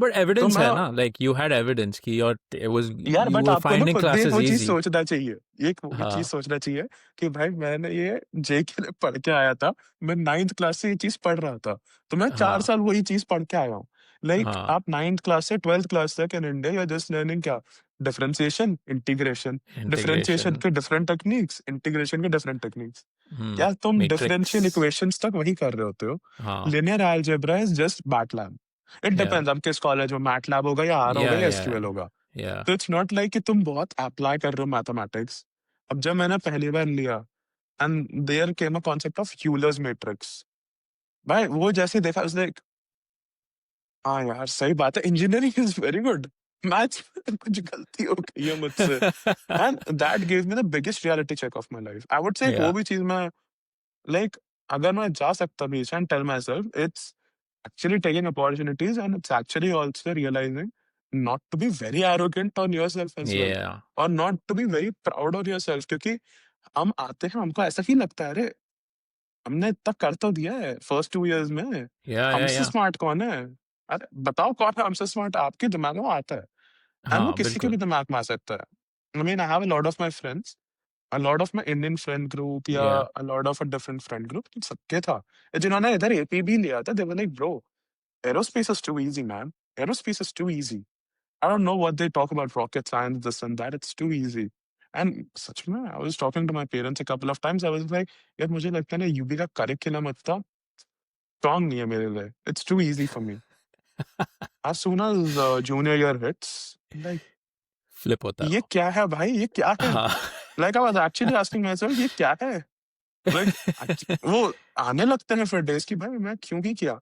[SPEAKER 1] But
[SPEAKER 3] तो
[SPEAKER 1] evidence
[SPEAKER 3] मैं
[SPEAKER 1] है ना, like you had evidence कि
[SPEAKER 3] यार
[SPEAKER 1] you
[SPEAKER 3] but
[SPEAKER 1] were
[SPEAKER 3] आपको ना
[SPEAKER 1] finding
[SPEAKER 3] खुद भी एक
[SPEAKER 1] classes
[SPEAKER 3] वो चीज़
[SPEAKER 1] easy.
[SPEAKER 3] सोचना चाहिए। एक वो चीज़
[SPEAKER 1] हाँ,
[SPEAKER 3] सोचना चाहिए कि भाई मैंने ये जेके में पढ़ के आया था। मैं 9th क्लास से ये चीज़ पढ़ रहा था। तो मैं 4
[SPEAKER 1] हाँ,
[SPEAKER 3] साल वही चीज़ पढ़ के आया हूँ। लाइक
[SPEAKER 1] हाँ,
[SPEAKER 3] आप 9th क्लास से 12th क्लास तक in India you are just learning क्या? Differentiation, integration. Differentiation
[SPEAKER 1] integration.
[SPEAKER 3] के डिफरेंट टेक्निक्स, इंटीग्रेशन के डिफरेंट टेक्निक्स।
[SPEAKER 1] Hmm.
[SPEAKER 3] यार तुम डिफरेंशियल
[SPEAKER 1] Matrix.
[SPEAKER 3] इक्वेशंस तक वही कर रहे होते हो।
[SPEAKER 1] हाँ,
[SPEAKER 3] linear algebra is just MATLAB. It
[SPEAKER 1] yeah,
[SPEAKER 3] depends आप किस कॉलेज में मैटलैब होगा या आर होगा
[SPEAKER 1] yeah,
[SPEAKER 3] या
[SPEAKER 1] yeah,
[SPEAKER 3] एसक्यूएल होगा।
[SPEAKER 1] yeah.
[SPEAKER 3] तो इट्स नॉट लाइक कि तुम बहुत अप्लाई कर रहे हो मैथमेटिक्स। अब जब मैंने पहली बार लिया and there came a concept of Euler's matrix. भाई वो जैसे देखा उस लाइक हाँ यार सही बात है engineering is very good. Maths में कुछ गलती हो गई है मुझसे and that give me the biggest reality check of my life. I would say एक वो
[SPEAKER 1] Yeah,
[SPEAKER 3] भी चीज मैं लाइक अगर मैं जा सकता beach and tell myself it's actually taking opportunities and it's actually also realizing not to be very arrogant on yourself as well
[SPEAKER 1] yeah,
[SPEAKER 3] or not to be very proud of yourself क्योंकि हम आते हैं हमको ऐसा ही लगता है अरे हमने इतना कर तो दिया है फर्स्ट 2 इयर्स में
[SPEAKER 1] yeah, yeah,
[SPEAKER 3] हमसे
[SPEAKER 1] yeah.
[SPEAKER 3] स्मार्ट कौन है अरे बताओ कौन है हमसे स्मार्ट आपके दिमाग में आता है एंड वो
[SPEAKER 1] हाँ,
[SPEAKER 3] किसी के
[SPEAKER 1] बिल्कुल.
[SPEAKER 3] भी दिमाग में आ सकता है I mean I have a lot of my friends a lot of my Indian friend group या
[SPEAKER 1] Yeah.
[SPEAKER 3] a lot of a different friend group सबके था जिन्होंने इधर एपी भी लिया था they were like bro aerospace is too easy, man. Aerospace is too easy. I don't know what they talk about rocket science, this and that. It's too easy. And such में, I was talking to my parents a couple of times. I was like, यार मुझे लगता है ना UV का curriculum इतना strong नहीं है मेरे लिए. It's too easy for me. As soon as junior year hits, like
[SPEAKER 1] Flip होता
[SPEAKER 3] ये
[SPEAKER 1] है.
[SPEAKER 3] क्या है भाई? ये क्या है?
[SPEAKER 1] हाँ.
[SPEAKER 3] Like I was actually asking myself, ये क्या है? Like वो आने लगते हैं फिर days कि भाई मैं क्यों ही किया?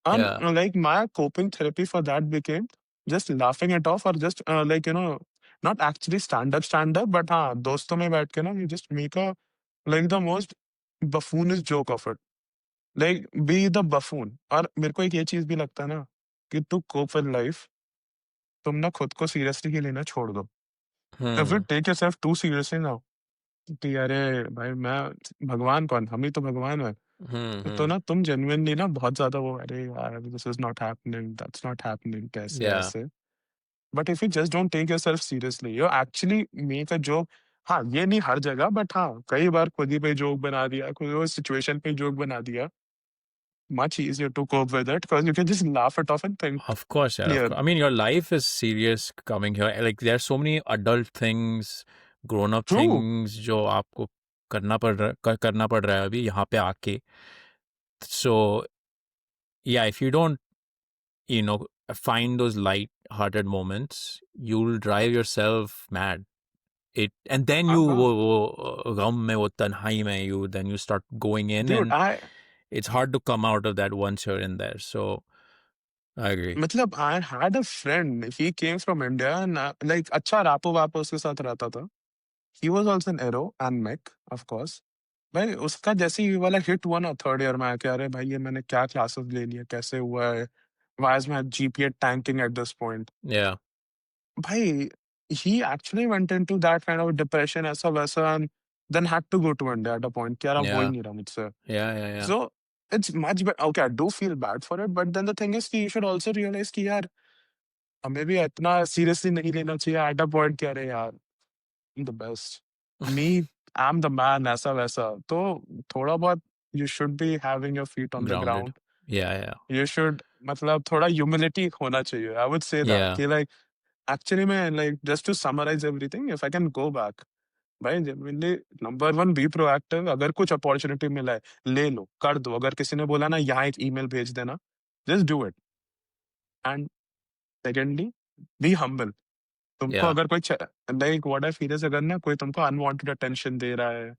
[SPEAKER 3] And
[SPEAKER 1] Yeah.
[SPEAKER 3] like my coping therapy for that became just laughing it off or just like not actually stand up but हाँ दोस्तों में बैठ के ना you just make a like the most buffoonish joke of it like be the buffoon और मेरे को एक ये चीज भी लगता है ना कि to cope with life तुम ना खुद को सीरियसली ही लेना छोड़ दो if you
[SPEAKER 1] Hmm.
[SPEAKER 3] take yourself too seriously now कि अरे भाई मैं भगवान कौन हम ही तो भगवान है
[SPEAKER 1] Hmm.
[SPEAKER 3] तो
[SPEAKER 1] Hmm.
[SPEAKER 3] ना तुम जेन्युइनली ना बहुत ज्यादा वो अरे यार this is not happening that's not happening कैसे
[SPEAKER 1] Yeah.
[SPEAKER 3] ऐसे but if you just don't take yourself seriously you actually make a joke हाँ ये नहीं हर जगह बट हाँ कई बार खुद ही पे जोक बना दिया खुद सिचुएशन पे जोक बना दिया much easier to cope with it because you can just laugh it off and think
[SPEAKER 1] Of course, yeah, of
[SPEAKER 3] clear
[SPEAKER 1] course. I mean, your life is serious coming here. Like, there are so many adult things, grown-up
[SPEAKER 3] true
[SPEAKER 1] things जो आपको करना पड़ रहा है अभी यहाँ पे आके. So, yeah, if you don't, you know, find those light-hearted moments, you'll drive yourself mad. And then you
[SPEAKER 3] हाँ
[SPEAKER 1] वो गम में वो तन्हाई में you start going in
[SPEAKER 3] dude
[SPEAKER 1] and
[SPEAKER 3] I
[SPEAKER 1] it's hard to come out of that once you're in there. So I agree.
[SPEAKER 3] मतलब I had a friend he came from India and like अच्छा rapport वापो उसके साथ रहता था he was also an aero and mech of course भाई उसका जैसे ही ये वाला हिट हुआ ना थर्ड ईयर में आके अरे भाई ये मैंने क्या क्लासेस ले लिया कैसे हुआ है why is my GPA tanking at this point
[SPEAKER 1] Yeah.
[SPEAKER 3] भाई he actually went into that kind of depression ऐसा वैसा and then had to go to India at a point कि यार अब हो ही
[SPEAKER 1] Yeah.
[SPEAKER 3] नहीं रहा मुझसे
[SPEAKER 1] Yeah. Yeah. Yeah.
[SPEAKER 3] so it's much better okay I do feel bad for it but then the thing is कि you should also realize कि यार हमें भी इतना सीरियसली नहीं लेना चाहिए at a point कि अरे यार I'm the best. Me, I'm the man, ऐसा वैसा. तो थोड़ा बहुत you should be having your feet on the
[SPEAKER 1] Grounded.
[SPEAKER 3] ground.
[SPEAKER 1] Yeah. Yeah.
[SPEAKER 3] You should मतलब थोड़ा humility होना चाहिए. I would say that
[SPEAKER 1] Yeah.
[SPEAKER 3] कि like actually मैं like just to summarize everything, if I can go back, भाई genuinely number one be proactive. अगर कुछ opportunity मिला है, ले लो, कर दो. अगर किसी ने बोला ना यहाँ एक email भेज देना, just do it. And secondly, be humble. तुमको
[SPEAKER 1] Yeah.
[SPEAKER 3] अगर कोई like what I feel is अगर ना कोई तुमको अनवांटेड अटेंशन दे रहा है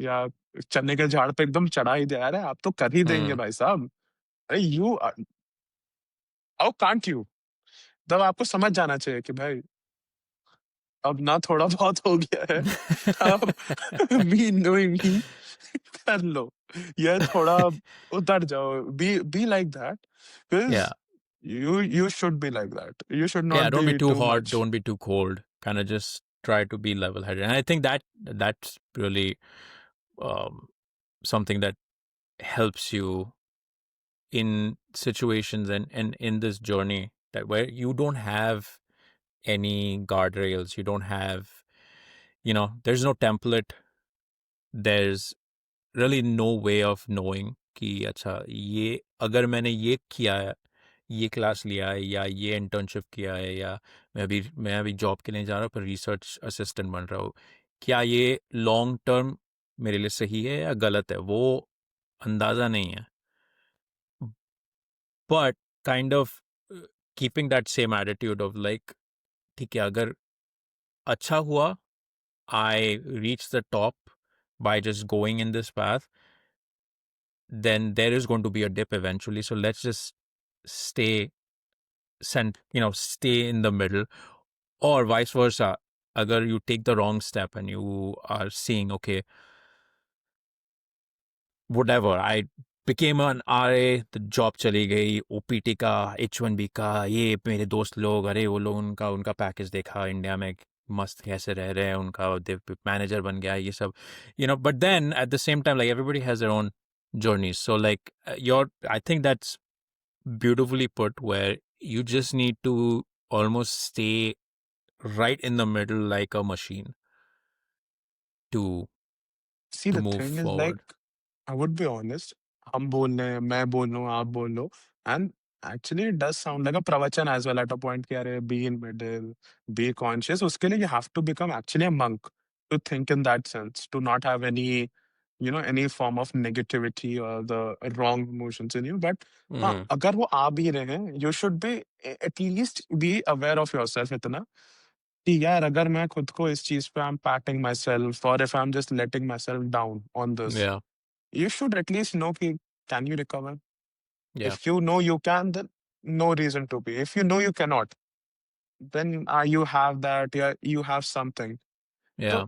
[SPEAKER 3] या चने के झाड़ पे एकदम चढ़ा ही दे रहा है आप तो कर ही देंगे
[SPEAKER 1] Mm.
[SPEAKER 3] भाई साहब अरे यू हाउ कांट यू तब आपको समझ जाना चाहिए कि भाई अब ना थोड़ा बहुत हो गया है अब मी नोइंग मी कर लो ये थोड़ा उतर जाओ be like that
[SPEAKER 1] Yeah.
[SPEAKER 3] Because you should be like that you should
[SPEAKER 1] Yeah.
[SPEAKER 3] not
[SPEAKER 1] Don't
[SPEAKER 3] be
[SPEAKER 1] be too
[SPEAKER 3] too
[SPEAKER 1] hot.
[SPEAKER 3] much
[SPEAKER 1] Don't be too cold. Kind of just try to be level-headed. And I think that's really um, something that helps you in situations and in this journey that where you don't have any guardrails, you don't have, there's no template, there's really no way of knowing कि अच्छा ये अगर मैंने ये किया है, ये class लिया है या ये इंटर्नशिप किया है या मैं अभी जॉब के लिए जा रहा हूँ पर रिसर्च असिस्टेंट बन रहा हूँ, क्या ये लॉन्ग टर्म मेरे लिए सही है या गलत है, वो अंदाज़ा नहीं है. But kind of keeping that same attitude of like ठीक है, अगर अच्छा हुआ, I reach the top by just going in this path, then there is going to be a dip eventually. So let's just stay stay in the middle, or vice versa. Agar you take the wrong step and you are seeing, okay, whatever, I became an RA, the job चली गई, OPT का, H1B का, ये मेरे दोस्त लोग, अरे वो लोग उनका पैकेज देखा इंडिया में, मस्त कैसे रह रहे हैं, उनका मैनेजर बन गया, ये सब, but then at the same time, like everybody has their own journeys. So like I think that's beautifully put, where you just need to almost stay right in the middle like a machine to
[SPEAKER 3] See,
[SPEAKER 1] to
[SPEAKER 3] the
[SPEAKER 1] move
[SPEAKER 3] thing is like,
[SPEAKER 1] forward.
[SPEAKER 3] I would be honest, हम बोल रहे हैं, मैं बोल रहा हूँ, आप बोल लो, and actually it does sound like a pravachan as well at a point कि अरे be in middle, be conscious. उसके लिए you have to become actually a monk to think in that sense, to not have any, any form of negativity or the wrong emotions in you. But हाँ,
[SPEAKER 1] Hmm.
[SPEAKER 3] अगर वो आ भी रहे हैं, you should be at least be aware of yourself इतना कि यार अगर मैं खुद को इस चीज पे I'm patting myself or if I'm just letting myself down on this,
[SPEAKER 1] Yeah.
[SPEAKER 3] you should at least know कि can you recover?
[SPEAKER 1] Yeah.
[SPEAKER 3] If you know you can, then no reason to be. If you know you cannot, then you have that, yeah, you have something. So
[SPEAKER 1] Yeah.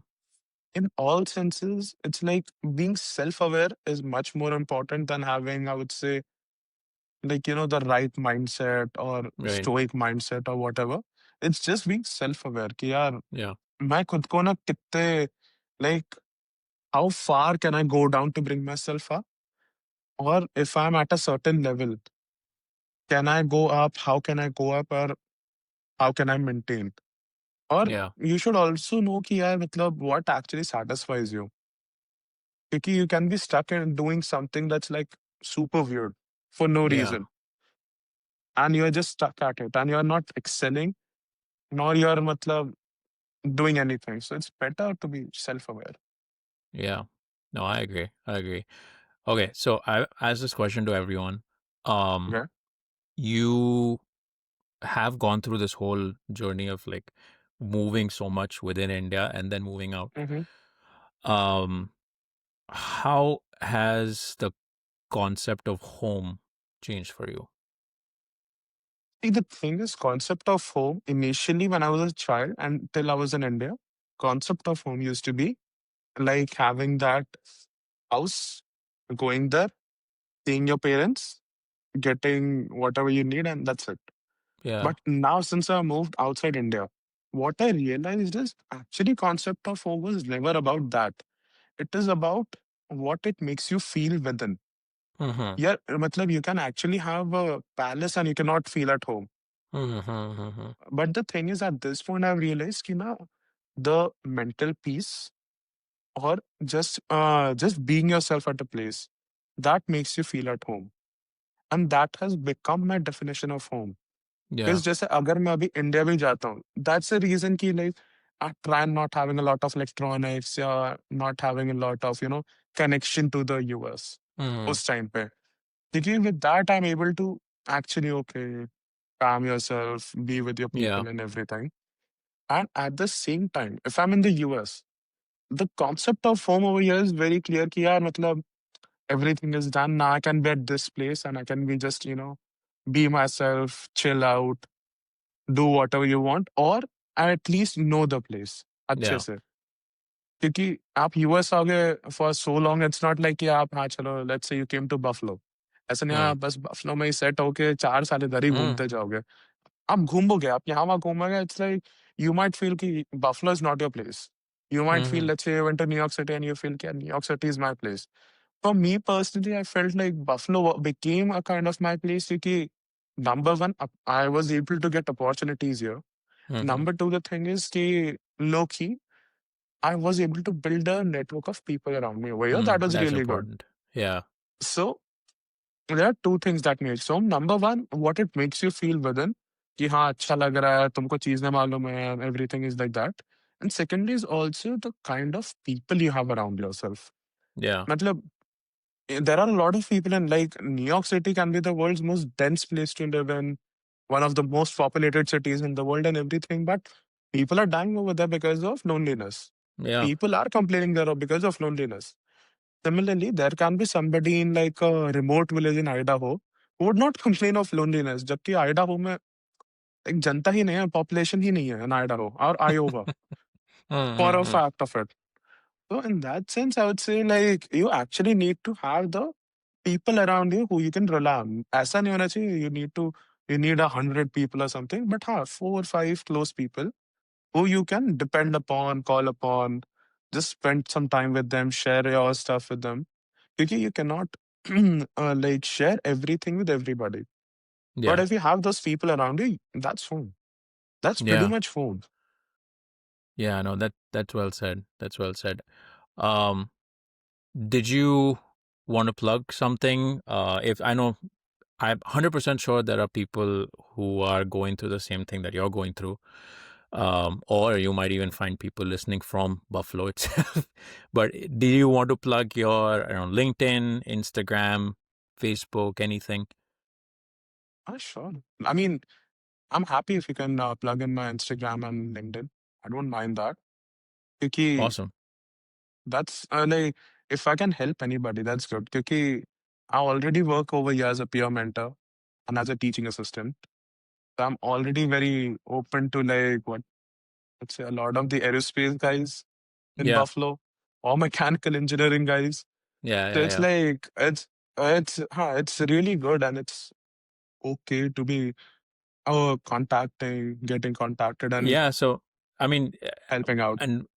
[SPEAKER 3] in all senses, it's like being self-aware is much more important than having, I would say, like, the right mindset or
[SPEAKER 1] Right.
[SPEAKER 3] stoic mindset or whatever. It's just being self-aware कि यार
[SPEAKER 1] Yeah.
[SPEAKER 3] मैं खुद को ना कितने, like, how far can I go down to bring myself up? Or if I'm at a certain level, can I go up? How can I go up? Or how can I maintain? Or
[SPEAKER 1] Yeah.
[SPEAKER 3] you should also know कि यार मतलब what actually satisfies you. Because you can be stuck in doing something that's like super weird for no
[SPEAKER 1] Yeah.
[SPEAKER 3] reason. And you're just stuck at it and you're not excelling, nor you're matlab, doing anything. So it's better to be self-aware.
[SPEAKER 1] Yeah. No, I agree. I agree. Okay, so I ask this question to everyone. Um,
[SPEAKER 3] Okay.
[SPEAKER 1] you have gone through this whole journey of like moving so much within India and then moving out.
[SPEAKER 3] Mm-hmm.
[SPEAKER 1] Um, how has the concept of home changed for you?
[SPEAKER 3] See, the thing is, concept of home, initially when I was a child and till I was in India, concept of home used to be like having that house, going there, seeing your parents, getting whatever you need, and that's it.
[SPEAKER 1] Yeah.
[SPEAKER 3] But now, since I moved outside India, what I realized is actually concept of home was never about that. It is about what it makes you feel within.
[SPEAKER 1] Mm-hmm.
[SPEAKER 3] Yeah, matlab, you can actually have a palace and you cannot feel at home.
[SPEAKER 1] Mm-hmm.
[SPEAKER 3] But the thing is, at this point, I've realized कि ना, the mental peace or just being yourself at a place that makes you feel at home, and that has become my definition of home.
[SPEAKER 1] Yeah.
[SPEAKER 3] Because जैसे अगर मैं अभी India भी जाता हूँ, that's the reason कि like I try not having a lot of electronics or not having a lot of connection to the US
[SPEAKER 1] Mm-hmm.
[SPEAKER 3] उस time पे. क्योंकि with that I'm able to actually okay calm yourself, be with your
[SPEAKER 1] Yeah.
[SPEAKER 3] people and everything. And at the same time, if I'm in the US, the concept of home over here is very clear कि यार मतलब everything is done. Now I can be at this place and I can be just, be myself, chill out, do whatever you want, or I at least know the place अच्छे
[SPEAKER 1] Yeah.
[SPEAKER 3] से. क्योंकि आप US आओगे for so long, it's not like कि आप हाँ चलो let's say you came to Buffalo. ऐसा नहीं
[SPEAKER 1] Mm.
[SPEAKER 3] आप बस बफलो में ही सेट होके 4 साल इधर ही
[SPEAKER 1] Mm.
[SPEAKER 3] घूमते जाओगे. आप घूमोगे, आप यहाँ वहाँ घूमोगे, it's like you might feel कि Buffalo is not your place. You might feel,
[SPEAKER 1] Mm-hmm.
[SPEAKER 3] let's say you went to New York City and you feel कि New York City is my place. For me personally, I felt like Buffalo became a kind of my place क्योंकि number one, I was able to get opportunities here. Number two, the thing is, low key, I was able to build a network of people around me over here. That was
[SPEAKER 1] That's
[SPEAKER 3] really good.
[SPEAKER 1] important. Yeah.
[SPEAKER 3] So there are two things that make. So number one, what it makes you feel within, कि हाँ अच्छा लग रहा है, तुमको चीजें मालूम है, and everything is like that. And secondly is also the kind of people you have around yourself.
[SPEAKER 1] Yeah.
[SPEAKER 3] मतलब there are a lot of people in like New York City can be the world's most dense place to live in, one of the most populated cities in the world and everything, but people are dying over there because of loneliness.
[SPEAKER 1] Yeah.
[SPEAKER 3] People are complaining there because of loneliness. Similarly, there can be somebody in like a remote village in Idaho who would not complain of loneliness, जबकि Idaho में एक जनता ही नहीं है, population ही नहीं है in Idaho or Iowa, for a fact of it. So in that sense, I would say like you actually need to have the people around you who you can rely on. ऐसा नहीं होना चाहिए you need 100 people or something, but हाँ 4 or 5 close people who you can depend upon, call upon, just spend some time with them, share your stuff with them. Because you cannot like share everything with everybody. But
[SPEAKER 1] Yeah.
[SPEAKER 3] if you have those people around you, that's home. That's pretty
[SPEAKER 1] Yeah.
[SPEAKER 3] much home.
[SPEAKER 1] Yeah. No, that's well said. That's well said. Um, did you want to plug something? If I know, I'm 100% sure there are people who are going through the same thing that you're going through. Or you might even find people listening from Buffalo itself. But do you want to plug your LinkedIn, Instagram, Facebook, anything?
[SPEAKER 3] Sure. I mean, I'm happy if you can plug in my Instagram and LinkedIn. I don't mind that. Because
[SPEAKER 1] Awesome.
[SPEAKER 3] that's like, if I can help anybody, that's good. Because I already work over here as a peer mentor and as a teaching assistant. So I'm already very open to like what, let's say, a lot of the aerospace guys in
[SPEAKER 1] Yeah.
[SPEAKER 3] Buffalo or mechanical engineering guys.
[SPEAKER 1] Yeah.
[SPEAKER 3] So
[SPEAKER 1] Yeah.
[SPEAKER 3] it's
[SPEAKER 1] Yeah.
[SPEAKER 3] like it's really good and it's okay to be getting contacted and
[SPEAKER 1] Yeah. So, I mean,
[SPEAKER 3] helping out.
[SPEAKER 1] and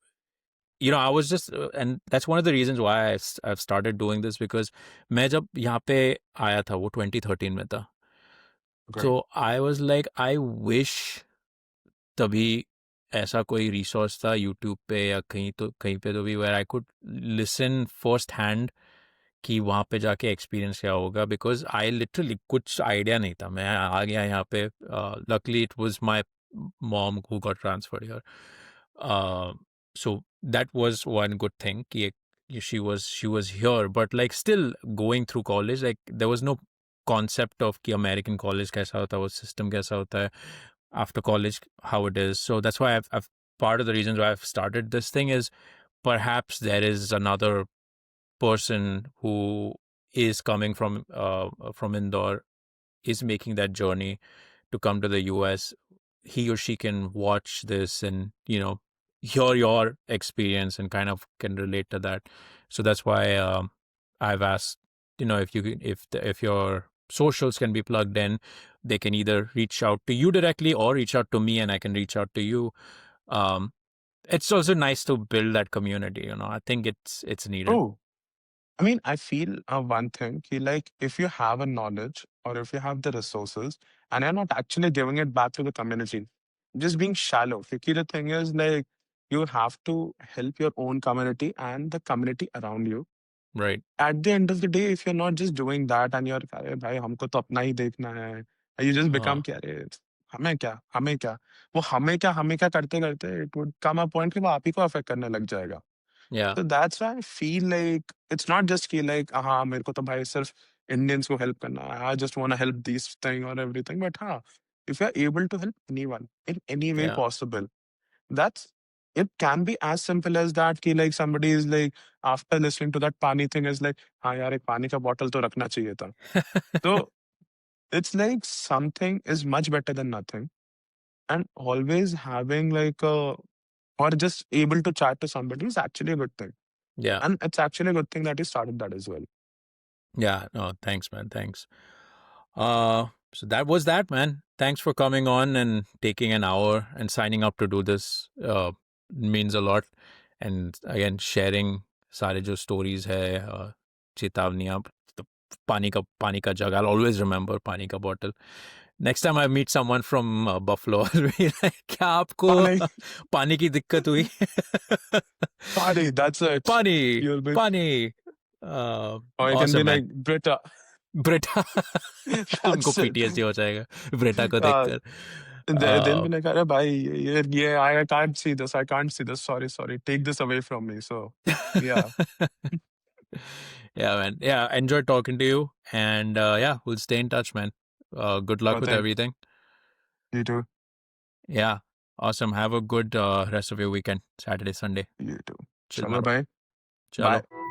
[SPEAKER 1] I was just, and that's one of the reasons why I've started doing this, because मैं जब यहाँ पे आया था वो 2013 में था.
[SPEAKER 3] Okay.
[SPEAKER 1] So I was like, I wish तभी ऐसा कोई रिसोर्स था यूट्यूब पे या कहीं पे तो भी where I could listen first hand कि वहाँ पे जाके एक्सपीरियंस क्या होगा, बिकॉज आई लिटरली कुछ आइडिया नहीं था. मैं आ गया यहाँ पे, luckily it was my mom who got transferred here. So that was one good thing कि she was here, but like still going through college, like there was no concept of कि American college कैसा होता है, वो system कैसा होता है, after college how it is. So that's why I've part of the reasons why I've started this thing is perhaps there is another person who is coming from Indore, is making that journey to come to the US. He or she can watch this and hear your experience and kind of can relate to that. So that's why I've asked, if if your socials can be plugged in, they can either reach out to you directly or reach out to me and I can reach out to you. um, it's also nice to build that community. I think it's needed.
[SPEAKER 3] Oh, I mean, I feel one thing, like if you have a knowledge or if you have the resources and you're not actually giving it back to the community, just being shallow. Because the thing is like you have to help your own community and the community around you.
[SPEAKER 1] Right.
[SPEAKER 3] At the end of the day, if you're not just doing that and you're अरे भाई हमको तो अपना ही देखना है, you just become
[SPEAKER 1] uh,
[SPEAKER 3] कि अरे हमें क्या करते करते it would come a point कि वो आप ही को अफेक्ट करने लग जाएगा.
[SPEAKER 1] yeah.
[SPEAKER 3] So that's why I feel like it's not just कि like हाँ मेरे को तो भाई सिर्फ Indians को help करना है. I just want to help these thing or everything. But हाँ, if you're able to help anyone in any way
[SPEAKER 1] Yeah.
[SPEAKER 3] possible, that's it can be as simple as that कि like somebody is like after listening to that पानी thing is like हाँ यार एक पानी का bottle तो रखना चाहिए था. So it's like something is much better than nothing. And always having like a or just able to chat to somebody is actually a good thing.
[SPEAKER 1] Yeah.
[SPEAKER 3] And it's actually a good thing that you started that as well.
[SPEAKER 1] Yeah. No, thanks, man. Thanks. So that was that, man. Thanks for coming on and taking an hour and signing up to do this. Means a lot. And again, sharing सारे जो stories है, चेतावनियाँ, the पानी का जग. I'll always remember पानी का bottle. Next time I meet someone from Buffalo, I'll be like, क्या आपको
[SPEAKER 3] Pani,
[SPEAKER 1] पानी की दिक्कत हुई?
[SPEAKER 3] Pani, that's it.
[SPEAKER 1] पानी,
[SPEAKER 3] You'll be,
[SPEAKER 1] पानी.
[SPEAKER 3] or you can be
[SPEAKER 1] Awesome, man.
[SPEAKER 3] like, Britta.
[SPEAKER 1] Beretta उनको
[SPEAKER 3] That's it.
[SPEAKER 1] PTSD हो जाएगा ब्रेटा को
[SPEAKER 3] Uh,
[SPEAKER 1] देखकर.
[SPEAKER 3] they'll
[SPEAKER 1] Uh,
[SPEAKER 3] be like, "Arey bhai, yeah, I can't see this. I can't see this. Sorry, sorry. Take this away from me." So, yeah,
[SPEAKER 1] yeah, man. Yeah, enjoyed talking to you, and yeah, we'll stay in touch, man. Good luck
[SPEAKER 3] sure
[SPEAKER 1] with
[SPEAKER 3] thing.
[SPEAKER 1] everything.
[SPEAKER 3] You too.
[SPEAKER 1] Yeah, awesome. Have a good rest of your weekend, Saturday, Sunday.
[SPEAKER 3] You too.
[SPEAKER 1] Chill
[SPEAKER 3] Chalo,
[SPEAKER 1] maro.
[SPEAKER 3] bye.
[SPEAKER 1] Chalo.
[SPEAKER 3] Bye.